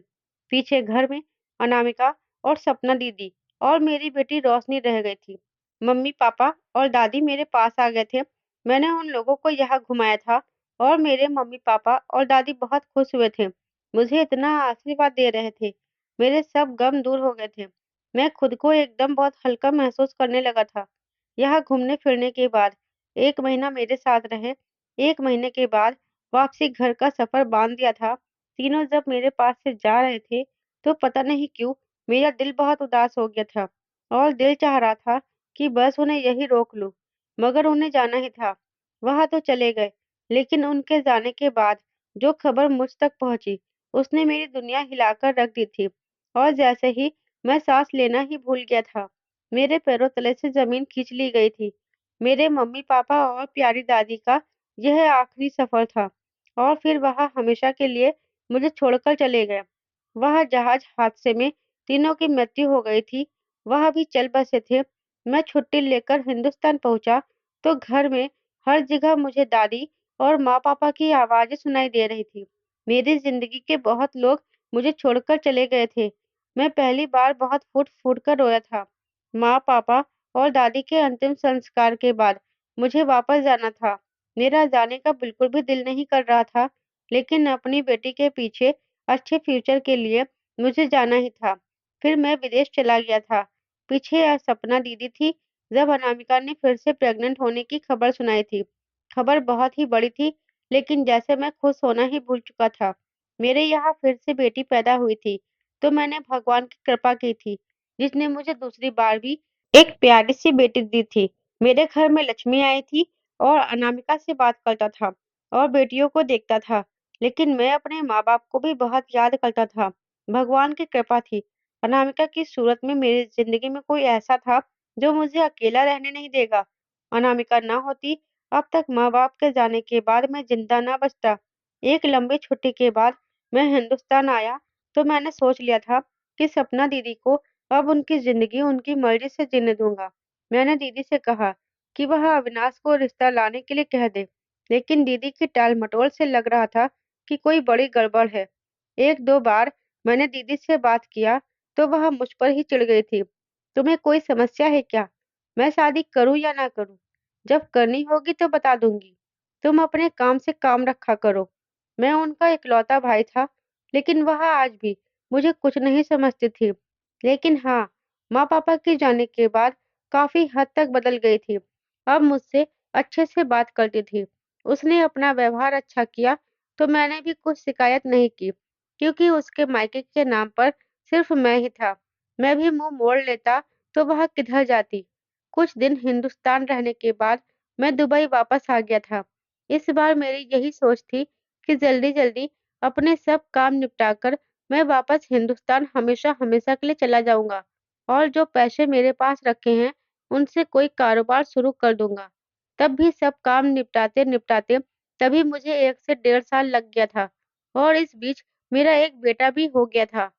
[SPEAKER 1] पीछे घर में अनामिका और सपना दीदी और मेरी बेटी रोशनी रह गई थी। मम्मी-पापा और दादी मेरे पास आ गए थे। मैंने उन लोगों को यहाँ घुमाया था और मेरे मम्मी-पापा और दादी बहुत खुश हुए थे। मुझे इतना आशीर्वाद दे रहे थे। मेरे सब गम दूर हो गए थे। मैं खुद को एकदम बहुत हल्का महसूस करने लगा था। यहाँ घूमने-फिरने के बाद 1 महीना मेरे साथ रहे। 1 महीने के बाद वापसी घर का सफ़र बाँध दिया था। तीनों जब मेरे पास से जा रहे थे, तो पता नहीं क्यों मेरा दिल बहुत उदास हो गया था और दिल चाह रहा था कि बस उन्हें यहीं रोक लूँ। मगर उन्हें जाना ही था। वह तो चले गए, लेकिन उनके जाने के बाद जो खबर मुझ तक पहुँची, उसने मेरी दुनिया हिलाकर रख दी थी और जैसे ही मैं साँस लेना ही भूल गया था, मेरे पैरों तले से ज़मीन खींच ली गई थी। मेरे मम्मी-पापा और प्यारी दादी का यह आखिरी सफ़र था और फिर वह हमेशा के लिए मुझे छोड़कर चले गए। वह जहाज़ हादसे में तीनों की मृत्यु हो गई थी, वह भी चल बसे थे। मैं छुट्टी लेकर हिंदुस्तान पहुँचा, तो घर में हर जगह मुझे दादी और माँ-पापा की आवाज़ें सुनाई दे रही थी। मेरी ज़िंदगी के बहुत लोग मुझे छोड़कर चले गए थे। मैं पहली बार बहुत फूट-फूट कर रोया था। माँ-पापा और दादी के अंतिम संस्कार के बाद मुझे वापस जाना था। मेरा जाने का बिल्कुल भी दिल नहीं कर रहा था। लेकिन अपनी बेटी के पीछे अच्छे फ्यूचर के लिए मुझे जाना ही था। फिर मैं विदेश चला गया था। पीछे सपना दीदी थी जब अनामिका ने फिर से प्रेग्नेंट होने की खबर सुनाई थी। खबर बहुत ही बड़ी थी, लेकिन जैसे मैं खुश होना ही भूल चुका था। मेरे यहाँ फिर से बेटी पैदा हुई थी, तो मैंने भगवान की कृपा की थी, जिसने मुझे दूसरी बार भी एक प्यारी सी बेटी दी थी। मेरे घर में लक्ष्मी आई थी और अनामिका से बात करता था और बेटियों को देखता था। लेकिन मैं अपने माँ-बाप को भी बहुत याद करता था। भगवान की कृपा थी। अनामिका की सूरत में मेरी ज़िंदगी में कोई ऐसा था, जो मुझे अकेला रहने नहीं देगा। अनामिका ना होती, अब तक माँ-बाप के जाने के बाद मैं ज़िंदा ना बचता। एक लंबी छुट्टी के बाद मैं हिंदुस्तान आया, तो मैंने सोच लिया था कि सपना दीदी को अब उनकी ज़िंदगी उनकी मर्ज़ी से जीने दूँगा। मैंने दीदी से कहा कि वह अविनाश को रिश्ता लाने के लिए कह दे, लेकिन दीदी की टाल-मटोल से लग रहा था कि कोई बड़ी गड़बड़ है। 1-2 बार मैंने दीदी से बात किया, तो वह मुझ पर ही चिढ़ गई थी। तुम्हें कोई समस्या है क्या? मैं शादी करूँ या ना करूँ? जब करनी होगी तो बता दूँगी। तुम अपने काम से काम रखा करो। मैं उनका इकलौता भाई था, लेकिन वह आज भी मुझे कुछ नहीं समझती थी। लेकिन हाँ, माँ-पापा के जाने के बाद काफ़ी हद तक बदल गई थी। अब मुझसे अच्छे से बात करती थी। उसने अपना व्यवहार अच्छा किया, तो मैंने भी कुछ शिकायत नहीं की, क्योंकि उसके मायके के नाम पर सिर्फ मैं ही था। मैं भी मुँह मोड़ लेता, तो वह किधर जाती। कुछ दिन हिंदुस्तान रहने के बाद मैं दुबई वापस आ गया था। इस बार मेरी यही सोच थी कि जल्दी-जल्दी अपने सब काम निपटाकर मैं वापस हिंदुस्तान हमेशा-हमेशा के लिए चला जाऊँगा और जो पैसे मेरे पास रखे हैं, उनसे कोई कारोबार शुरू कर दूँगा। तब भी सब काम निपटाते-निपटाते तभी मुझे 1 से डेढ़ साल लग गया था और इस बीच मेरा एक बेटा भी हो गया था।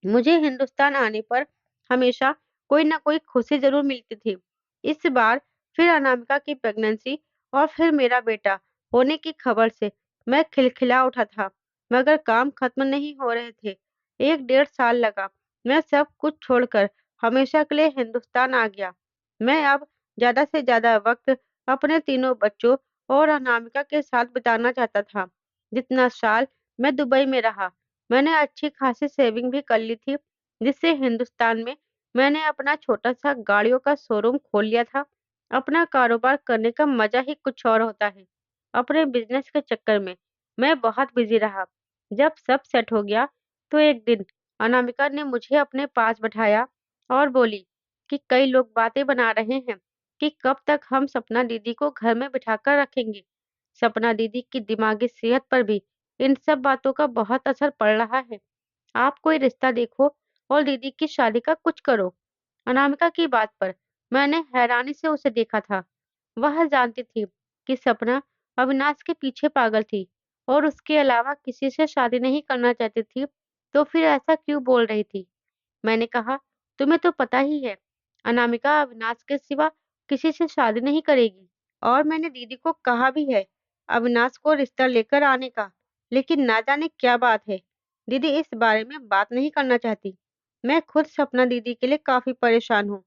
[SPEAKER 1] मुझे हिंदुस्तान आने पर हमेशा कोई न कोई खुशी ज़रूर मिलती थी। इस बार फिर अनामिका की प्रेग्नेंसी और फिर मेरा बेटा होने की खबर से मैं खिलखिला उठा था, मगर काम खत्म नहीं हो रहे थे। 1 डेढ़ साल लगा। मैं सब कुछ छोड़कर हमेशा के लिए हिंदुस्तान आ गया। मैं अब ज़्यादा से ज़्यादा वक़्त अपने तीनों बच्चों और अनामिका के साथ बिताना चाहता था। जितना साल मैं दुबई में रहा, मैंने अच्छी खासी सेविंग भी कर ली थी, जिससे हिंदुस्तान में मैंने अपना छोटा-सा गाड़ियों का शोरूम खोल लिया था। अपना कारोबार करने का मज़ा ही कुछ और होता है। अपने बिज़नेस के चक्कर में मैं बहुत बिज़ी रहा। जब सब सेट हो गया, तो एक दिन अनामिका ने मुझे अपने पास बैठाया और बोली कि कई लोग बातें बना रहे हैं कि कब तक हम सपना दीदी को घर में बिठाकर रखेंगे। सपना दीदी की दिमागी सेहत पर भी इन सब बातों का बहुत असर पड़ रहा है। आप कोई रिश्ता देखो और दीदी की शादी का कुछ करो। अनामिका की बात पर मैंने हैरानी से उसे देखा था। वह जानती थी कि सपना अविनाश के पीछे पागल थी और उसके अलावा किसी से शादी नहीं करना चाहती थी, तो फिर ऐसा क्यों बोल रही थी? मैंने कहा, तुम्हें तो पता ही है, अनामिका अविनाश के सिवा किसी से शादी नहीं करेगी। और मैंने दीदी को कहा भी है, अविनाश को रिश्ता लेकर आने का। लेकिन ना जाने क्या बात है, दीदी इस बारे में बात नहीं करना चाहती। मैं खुद सपना दीदी के लिए काफ़ी परेशान हूँ।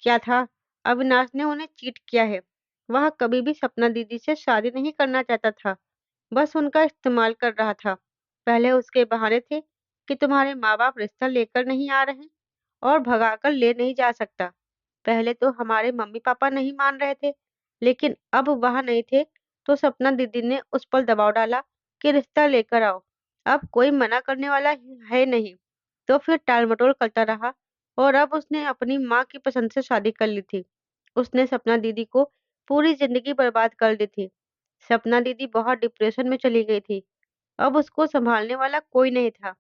[SPEAKER 1] क्या था, अविनाश ने उन्हें चीट किया है। वह कभी भी सपना दीदी से शादी नहीं करना चाहता था, बस उनका इस्तेमाल कर रहा था। पहले उसके बहाने थे कि तुम्हारे माँ-बाप रिश्ता लेकर नहीं आ रहे और भगाकर ले नहीं जा सकता। पहले तो हमारे मम्मी-पापा नहीं मान रहे थे, लेकिन अब वह नहीं थे, तो सपना दीदी ने उस पर दबाव डाला कि रिश्ता लेकर आओ। अब कोई मना करने वाला है नहीं, तो फिर टाल-मटोल करता रहा और अब उसने अपनी माँ की पसंद से शादी कर ली थी। उसने सपना दीदी को पूरी ज़िंदगी बर्बाद कर दी थी। सपना दीदी बहुत डिप्रेशन में चली गई थी। अब उसको सँभालने वाला कोई नहीं था।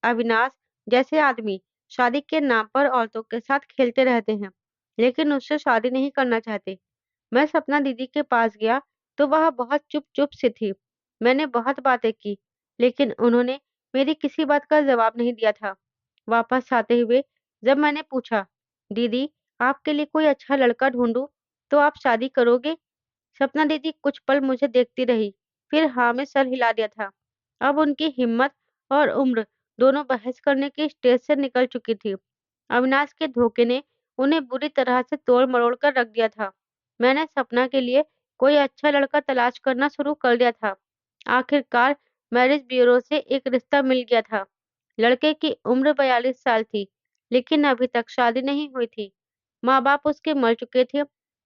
[SPEAKER 1] अविनाश जैसे आदमी शादी के नाम पर औरतों के साथ खेलते रहते हैं, लेकिन उससे शादी नहीं करना चाहते। मैं सपना दीदी के पास गया, तो वह बहुत चुप-चुप सी थी। मैंने बहुत बातें की, लेकिन उन्होंने मेरी किसी बात का जवाब नहीं दिया था। वापस आते हुए जब मैंने पूछा, "दीदी, आपके लिए कोई अच्छा लड़का ढूँढूँ, तो आप शादी करोगे?" सपना दीदी कुछ पल मुझे देखती रही, फिर हाँ में सर हिला दिया था। अब उनकी हिम्मत और उम्र दोनों बहस करने की स्टेज से निकल चुकी थी। अविनाश के धोखे ने उन्हें बुरी तरह से तोड़-मरोड़ कर रख दिया था। मैंने सपना के लिए कोई अच्छा लड़का तलाश करना शुरू कर दिया था। आखिरकार मैरिज ब्यूरो से एक रिश्ता मिल गया था। लड़के की उम्र 42 साल थी, लेकिन अभी तक शादी नहीं हुई थी। माँ-बाप उसके मर चुके थे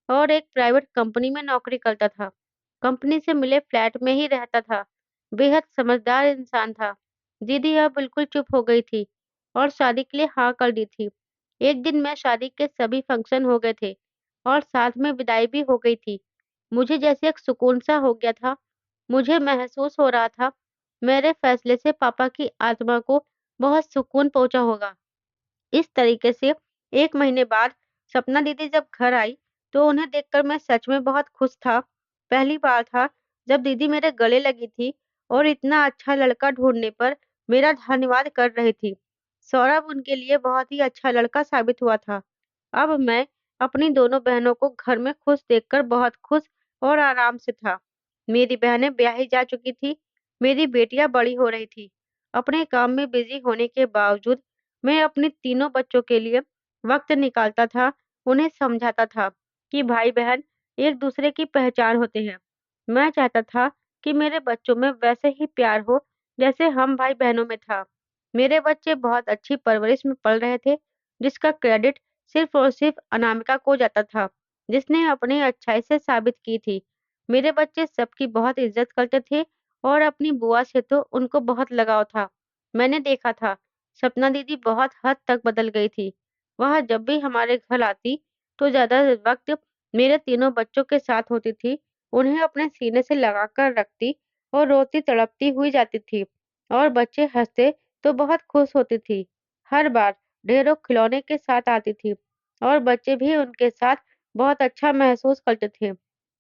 [SPEAKER 1] और एक प्राइवेट कंपनी में नौकरी करता था। कंपनी से मिले फ्लैट में ही रहता था। बेहद समझदार इंसान था। दीदी अब बिल्कुल चुप हो गई थी और शादी के लिए हाँ कर दी थी। एक दिन में शादी के सभी फंक्शन हो गए थे और साथ में विदाई भी हो गई थी। मुझे जैसे एक सुकून सा हो गया था। मुझे महसूस हो रहा था मेरे फैसले से पापा की आत्मा को बहुत सुकून पहुंचा होगा। इस तरीके से 1 महीने बाद सपना दीदी जब घर आई, तो उन्हें देखकर मैं सच में बहुत खुश था। पहली बार था जब दीदी मेरे गले लगी थी और इतना अच्छा लड़का ढूँढने पर मेरा धन्यवाद कर रही थी। सौरभ उनके लिए बहुत ही अच्छा लड़का साबित हुआ था। अब मैं अपनी दोनों बहनों को घर में खुश देखकर बहुत खुश और आराम से था। मेरी बहनें ब्याही जा चुकी थी, मेरी बेटियाँ बड़ी हो रही थी। अपने काम में बिज़ी होने के बावजूद मैं अपने तीनों बच्चों के लिए वक्त निकालता था, उन्हें समझाता था कि भाई-बहन एक-दूसरे की पहचान होते हैं। मैं चाहता था कि मेरे बच्चों में वैसे ही प्यार हो, जैसे हम भाई-बहनों में था। मेरे बच्चे बहुत अच्छी परवरिश में पल रहे थे, जिसका क्रेडिट सिर्फ़ और सिर्फ़ अनामिका को जाता था, जिसने अपनी अच्छाई से साबित की थी। मेरे बच्चे सबकी बहुत इज़्ज़त करते थे और अपनी बुआ से तो उनको बहुत लगाव था। मैंने देखा था सपना दीदी बहुत हद तक बदल गई थी। वह जब भी हमारे घर आती, तो ज़्यादा वक़्त मेरे तीनों बच्चों के साथ होती थी। उन्हें अपने सीने से लगाकर रखती और रोती तड़पती हुई जाती थी और बच्चे हँसते तो बहुत खुश होती थी। हर बार ढेरों खिलौने के साथ आती थी और बच्चे भी उनके साथ बहुत अच्छा महसूस करते थे।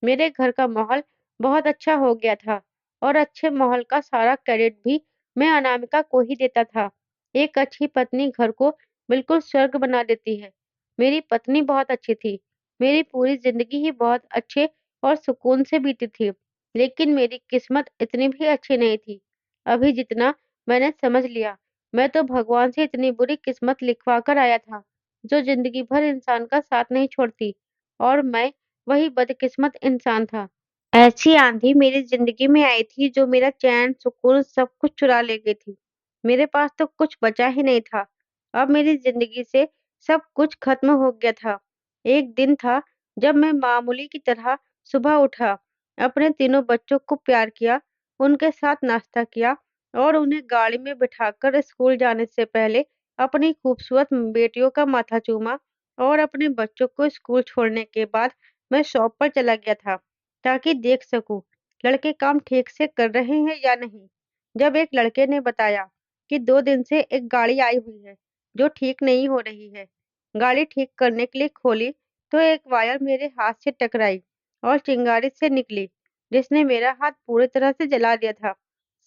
[SPEAKER 1] मेरे घर का माहौल बहुत अच्छा हो गया था और अच्छे माहौल का सारा क्रेडिट भी मैं अनामिका को ही देता था। एक अच्छी पत्नी घर को बिल्कुल स्वर्ग बना देती है। मेरी पत्नी बहुत अच्छी थी। मेरी पूरी ज़िंदगी ही बहुत अच्छे और सुकून से बीती थी। लेकिन मेरी किस्मत इतनी भी अच्छी नहीं थी। अभी जितना मैंने समझ लिया, मैं तो भगवान से इतनी बुरी किस्मत लिखवा कर आया था, जो ज़िंदगी भर इंसान का साथ नहीं छोड़ती और मैं वही बदकिस्मत इंसान था। ऐसी आंधी मेरी ज़िंदगी में आई थी जो मेरा चैन, सुकून सब कुछ चुरा ले गई थी। मेरे पास तो कुछ बचा ही नहीं था। अब मेरी ज़िंदगी से सब कुछ खत्म हो गया था। एक दिन था जब मैं मामूली की तरह सुबह उठा, अपने तीनों बच्चों को प्यार किया, उनके साथ नाश्ता किया और उन्हें गाड़ी में बिठाकर स्कूल जाने से पहले अपनी खूबसूरत बेटियों का माथा चूमा और अपने बच्चों को स्कूल छोड़ने के बाद मैं शॉप पर चला गया था, ताकि देख सकूं लड़के काम ठीक से कर रहे हैं या नहीं। जब एक लड़के ने बताया कि 2 दिन से एक गाड़ी आई हुई है, जो ठीक नहीं हो रही है। गाड़ी ठीक करने के लिए खोली, तो एक वायर मेरे हाथ से टकराई और चिंगारी से निकली, जिसने मेरा हाथ पूरी तरह से जला दिया था।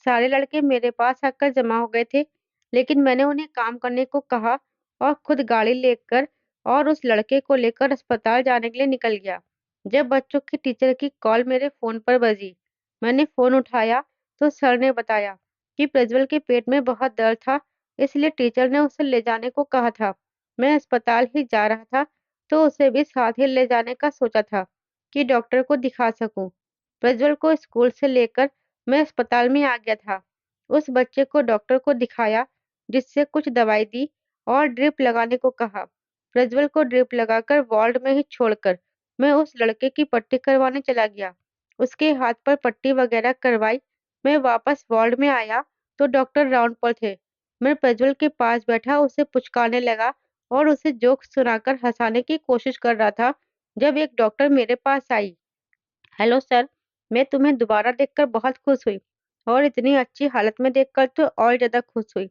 [SPEAKER 1] सारे लड़के मेरे पास आकर जमा हो गए थे, लेकिन मैंने उन्हें काम करने को कहा और खुद गाड़ी लेकर और उस लड़के को लेकर अस्पताल जाने के लिए निकल गया। जब बच्चों की टीचर की कॉल मेरे फ़ोन पर बजी, मैंने फ़ोन उठाया, तो सर ने बताया कि प्रज्वल के पेट में बहुत दर्द था, इसलिए टीचर ने उसे ले जाने को कहा था। मैं अस्पताल ही जा रहा था, तो उसे भी साथ ही ले जाने का सोचा था कि डॉक्टर को दिखा सकूं। प्रज्वल को स्कूल से लेकर मैं अस्पताल में आ गया था। उस बच्चे को डॉक्टर को दिखाया, जिससे कुछ दवाई दी और ड्रिप लगाने को कहा। प्रज्वल को ड्रिप लगाकर वार्ड में ही छोड़कर मैं उस लड़के की पट्टी करवाने चला गया। उसके हाथ पर पट्टी वगैरह करवाई। मैं वापस वार्ड में आया, तो डॉक्टर राउंड पर थे। मैं प्रज्वल के पास बैठा उसे पुचकारने लगा और उसे जोक्स सुनाकर हँसाने की कोशिश कर रहा था, जब एक डॉक्टर मेरे पास आई। हेलो सर, मैं तुम्हें दोबारा देखकर बहुत खुश हुई और इतनी अच्छी हालत में देखकर तो और ज़्यादा खुश हुई।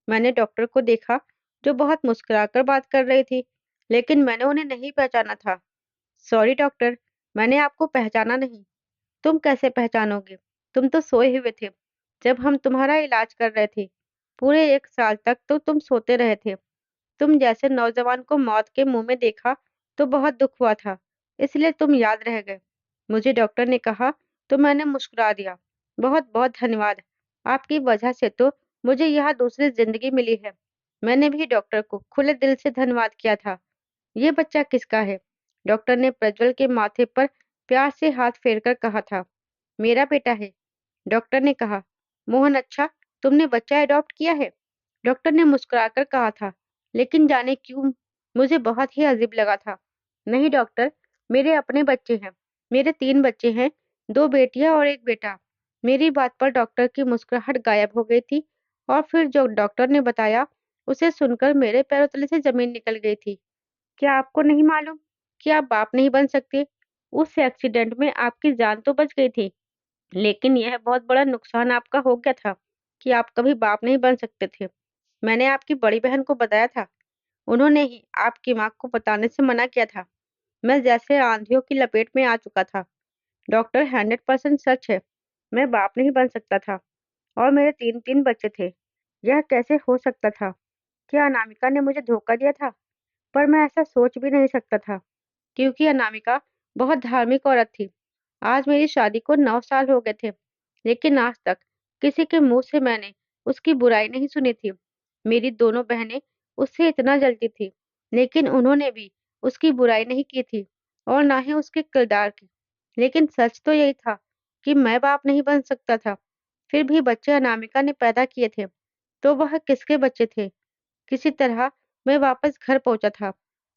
[SPEAKER 1] मैंने डॉक्टर को देखा, जो बहुत मुस्कुराकर बात कर रही थी, लेकिन मैंने उन्हें नहीं पहचाना था। सॉरी डॉक्टर, मैंने आपको पहचाना नहीं। तुम कैसे पहचानोगे? तुम तो सोए हुए थे, जब हम तुम्हारा इलाज कर रहे थे। पूरे 1 साल तक तो तुम सोते रहे थे। तुम जैसे नौजवान को मौत के मुंह में देखा तो बहुत दुख हुआ था, इसलिए तुम याद रह गए। मुझे डॉक्टर ने कहा तो मैंने मुस्कुरा दिया। बहुत बहुत धन्यवाद। आपकी वजह से तो मुझे यहाँ दूसरी जिंदगी मिली है। मैंने भी डॉक्टर को खुले दिल से धन्यवाद किया था। ये बच्चा किसका है? डॉक्टर ने प्रज्वल के माथे पर प्यार से हाथ फेरकर कहा था। मेरा बेटा है, डॉक्टर ने कहा। मोहन, अच्छा, तुमने बच्चा अडॉप्ट किया है? डॉक्टर ने मुस्कुराकर कहा था, लेकिन जाने क्यों मुझे बहुत ही अजीब लगा था। नहीं डॉक्टर, मेरे अपने बच्चे हैं। मेरे 3 बच्चे हैं, 2 बेटियां और एक बेटा। मेरी बात पर डॉक्टर की मुस्कुराहट गायब हो गई थी और फिर जो डॉक्टर ने बताया उसे सुनकर मेरे पैरों तले से जमीन निकल गई थी। क्या आपको नहीं मालूम कि आप बाप नहीं बन सकते? उस एक्सीडेंट में आपकी जान तो बच गई थी, लेकिन यह बहुत बड़ा नुकसान आपका हो गया था कि आप कभी बाप नहीं बन सकते थे। मैंने आपकी बड़ी बहन को बताया था, उन्होंने ही आपकी माँ को बताने से मना किया था। मैं जैसे आंधियों की लपेट में आ चुका था। डॉक्टर, 100% सच है। मैं बाप नहीं बन सकता था और मेरे तीन तीन बच्चे थे। यह कैसे हो सकता था? क्या अनामिका ने मुझे धोखा दिया था? पर मैं ऐसा सोच भी नहीं सकता था, क्योंकि अनामिका बहुत धार्मिक औरत थी। आज मेरी शादी को 9 साल हो गए थे, लेकिन आज तक किसी के मुंह से मैंने उसकी बुराई नहीं सुनी थी। मेरी दोनों बहनें उससे इतना जलती थी, लेकिन उन्होंने भी उसकी बुराई नहीं की थी और ना ही उसके किरदार की। लेकिन सच तो यही था कि मैं बाप नहीं बन सकता था। फिर भी बच्चे अनामिका ने पैदा किए थे, तो वह किसके बच्चे थे? किसी तरह मैं वापस घर पहुंचा था।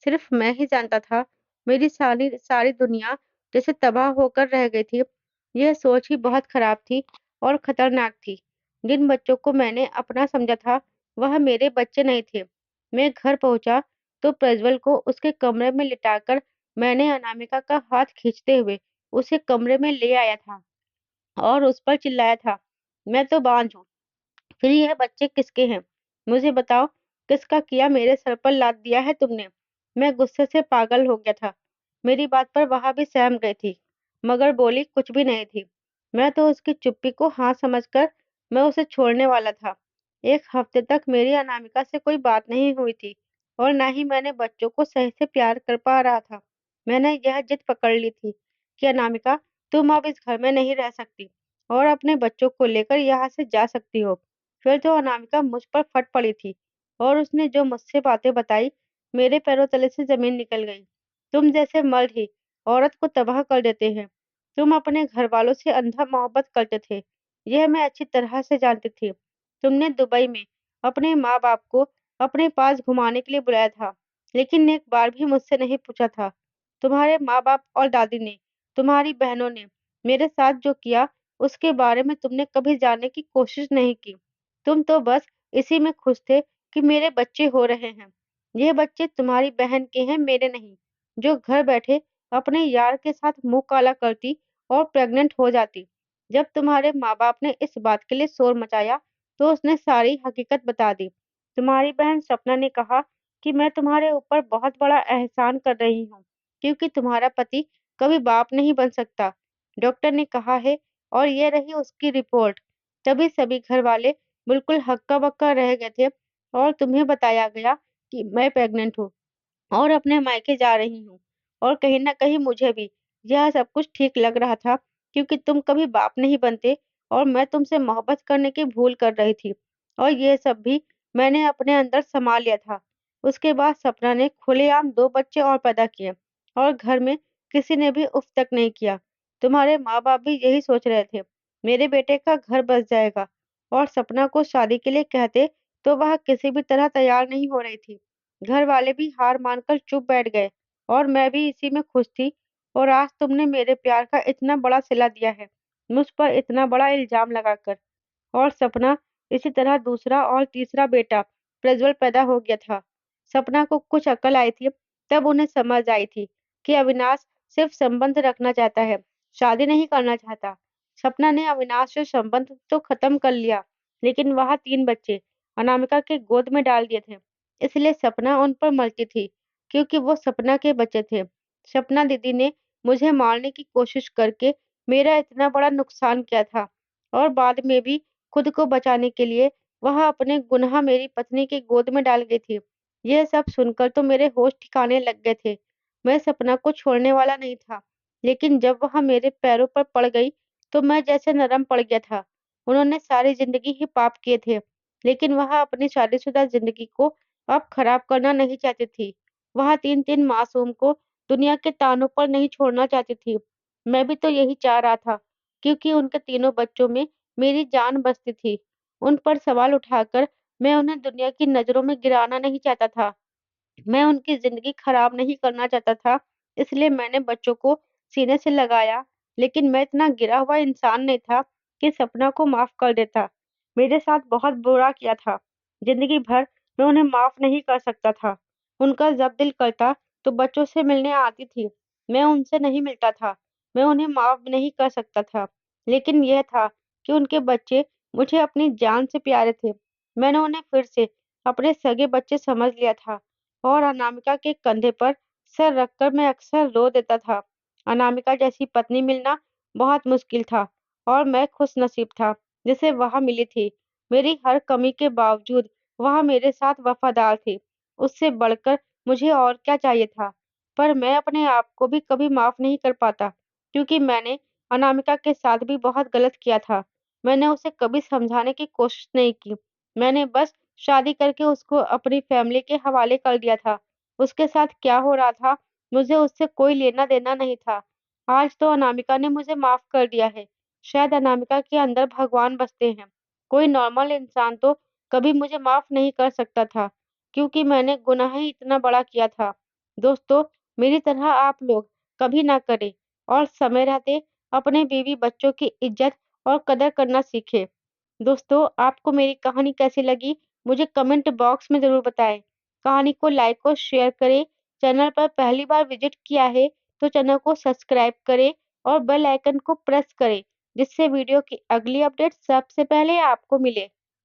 [SPEAKER 1] सिर्फ मैं ही जानता था, मेरी सारी सारी दुनिया जैसे तबाह होकर रह गई थी। यह सोच ही बहुत खराब थी और खतरनाक थी। जिन बच्चों को मैंने अपना समझा था, वह मेरे बच्चे नहीं थे। मैं घर पहुंचा तो प्रज्वल को उसके कमरे में लिटाकर मैंने अनामिका का हाथ खींचते हुए उसे कमरे में ले आया था और उस पर चिल्लाया था, मैं तो बांझ हूँ। फिर यह बच्चे किसके हैं? मुझे बताओ, किसका किया मेरे सर पर लाद दिया है तुमने? मैं गुस्से से पागल हो गया था। मेरी बात पर वहां भी सहम गई थी, मगर बोली कुछ भी नहीं थी। मैं तो उसकी चुप्पी को हाँ समझकर मैं उसे छोड़ने वाला था। 1 हफ्ते तक मेरी अनामिका से कोई बात नहीं हुई थी और ना ही मैंने बच्चों को सही से प्यार कर पा रहा था। मैंने यह जिद पकड़ ली थी कि अनामिका, तुम अब इस घर में नहीं रह सकती और अपने बच्चों को लेकर यहाँ से जा सकती हो। फिर तो अनामिका मुझ पर फट पड़ी थी और उसने जो मुझसे बातें बताई, मेरे पैरों तले से जमीन निकल गई। तुम जैसे मर्द ही औरत को तबाह कर देते हैं। तुम अपने घर वालों से अंधा मोहब्बत करते थे, यह मैं अच्छी तरह से जानती थी। तुमने दुबई में अपने माँ बाप को अपने पास घुमाने के लिए बुलाया था, लेकिन एक बार भी मुझसे नहीं पूछा था। तुम्हारे माँ बाप और दादी ने, तुम्हारी बहनों ने मेरे साथ जो किया, उसके बारे में तुमने कभी जानने की कोशिश नहीं की। तुम तो बस इसी में खुश थे कि मेरे बच्चे हो रहे हैं। ये बच्चे तुम्हारी बहन के हैं, मेरे नहीं। जो घर बैठे अपने यार के साथ मुंह काला करती और प्रेग्नेंट हो जाती। जब तुम्हारे माँ-बाप ने इस बात के लिए शोर मचाया, तो उसने सारी हकीकत बता दी। तुम्हारी बहन सपना ने कहा कि मैं तुम्हारे ऊपर बहुत बड़ा एहसान कर रही हूँ, क्योंकि तुम्हारा पति कभी बाप नहीं बन सकता। डॉक्टर ने कहा है और ये रही उसकी रिपोर्ट। तभी सभी घर वाले बिल्कुल हक्का-बक्का रह गए थे और तुम्हें बताया गया कि मैं प्रेग्नेंट हूँ और अपने मायके जा रही हूँ। और कहीं न कहीं मुझे भी यह सब कुछ ठीक लग रहा था, क्योंकि तुम कभी बाप नहीं बनते और मैं तुमसे मोहब्बत करने की भूल कर रही थी। और ये सब भी मैंने अपने अंदर सँभाल लिया था। उसके बाद सपना ने खुलेआम 2 बच्चे और पैदा किए और घर में किसी ने भी उफ़ तक नहीं किया। तुम्हारे माँ-बाप भी यही सोच रहे थे, मेरे बेटे का घर बस जाएगा। और सपना को शादी के लिए कहते तो वह किसी भी तरह तैयार नहीं हो रही थी। घर वाले भी हार मानकर चुप बैठ गए और मैं भी इसी में खुश थी। और आज तुमने मेरे प्यार का इतना बड़ा सिला दिया है, मुझ पर इतना बड़ा इल्ज़ाम लगाकर। और सपना, इसी तरह दूसरा और तीसरा बेटा प्रज्वल पैदा हो गया था। सपना को कुछ अकल आई थी, तब उन्हें समझ आई थी कि अविनाश सिर्फ संबंध रखना चाहता है, शादी नहीं करना चाहता। सपना ने अविनाश से संबंध तो खत्म कर लिया, लेकिन वह 3 बच्चे अनामिका के गोद में डाल दिए थे। इसलिए सपना उन पर मरती थी, क्योंकि वो सपना के बच्चे थे। सपना दीदी ने मुझे मारने की कोशिश करके मेरा इतना बड़ा नुकसान किया था और बाद में भी खुद को बचाने के लिए वह अपने गुनाह मेरी पत्नी की गोद में डाल गई थी। यह सब सुनकर तो मेरे होश ठिकाने लग गए थे। मैं सपना को छोड़ने वाला नहीं था, लेकिन जब वह मेरे पैरों पर पड़ गई, तो मैं जैसे नरम पड़ गया था। उन्होंने सारी जिंदगी ही पाप किए थे, लेकिन वह अपनी शादीशुदा जिंदगी को अब खराब करना नहीं चाहती थी। वह 3-3 मासूम को दुनिया के तानों पर नहीं छोड़ना चाहती थी। मैं भी तो यही चाह रहा था, क्योंकि उनके तीनों बच्चों में मेरी जान बचती थी। उन पर सवाल उठाकर मैं उन्हें दुनिया की नज़रों में गिराना नहीं चाहता था। मैं उनकी ज़िंदगी खराब नहीं करना चाहता था, इसलिए मैंने बच्चों को सीने से लगाया, लेकिन मैं इतना गिरा हुआ इंसान नहीं था कि सपना को माफ़ कर देता। मेरे साथ बहुत बुरा किया था। ज़िंदगी भर मैं उन्हें माफ़ नहीं कर सकता था। उनका जब दिल करता तो बच्चों से मिलने आती थी। मैं उनसे नहीं मिलता था। मैं उन्हें माफ़ नहीं कर सकता था। लेकिन यह था कि उनके बच्चे मुझे अपनी जान से प्यारे थे। मैंने उन्हें फिर से अपने सगे बच्चे समझ लिया था। और अनामिका के कंधे पर सर रखकर मैं अक्सर रो देता था। अनामिका जैसी पत्नी मिलना बहुत मुश्किल था और मैं खुशनसीब था जिसे वह मिली थी। मेरी हर कमी के बावजूद वह मेरे साथ वफादार थी। उससे बढ़कर मुझे और क्या चाहिए था? पर मैं अपने आप को भी कभी माफ नहीं कर पाता क्योंकि मैंने अनामिका के साथ भी बहुत गलत किया था। मैंने उसे कभी समझाने की कोशिश नहीं की। मैंने बस शादी करके उसको अपनी फैमिली के हवाले कर दिया था। उसके साथ क्या हो रहा था, मुझे उससे कोई लेना-देना नहीं था। आज तो अनामिका ने मुझे माफ़ कर दिया है। शायद अनामिका के अंदर भगवान बसते हैं। कोई नॉर्मल इंसान तो कभी मुझे माफ़ नहीं कर सकता था, क्योंकि मैंने गुनाह ही इतना बड़ा किया था। दोस्तों, मेरी तरह आप लोग कभी ना करें और समय रहते अपने बीवी-बच्चों की इज़्ज़त और कदर करना सीखें। दोस्तों, आपको मेरी कहानी कैसी लगी? मुझे कमेंट बॉक्स में ज़रूर बताएँ। कहानी को लाइक और शेयर करें। चैनल पर पहली बार विज़िट किया है, तो चैनल को सब्सक्राइब करें और बेल आइकन को प्रेस करें, जिससे वीडियो की अगली अपडेट सबसे पहले आपको मिले।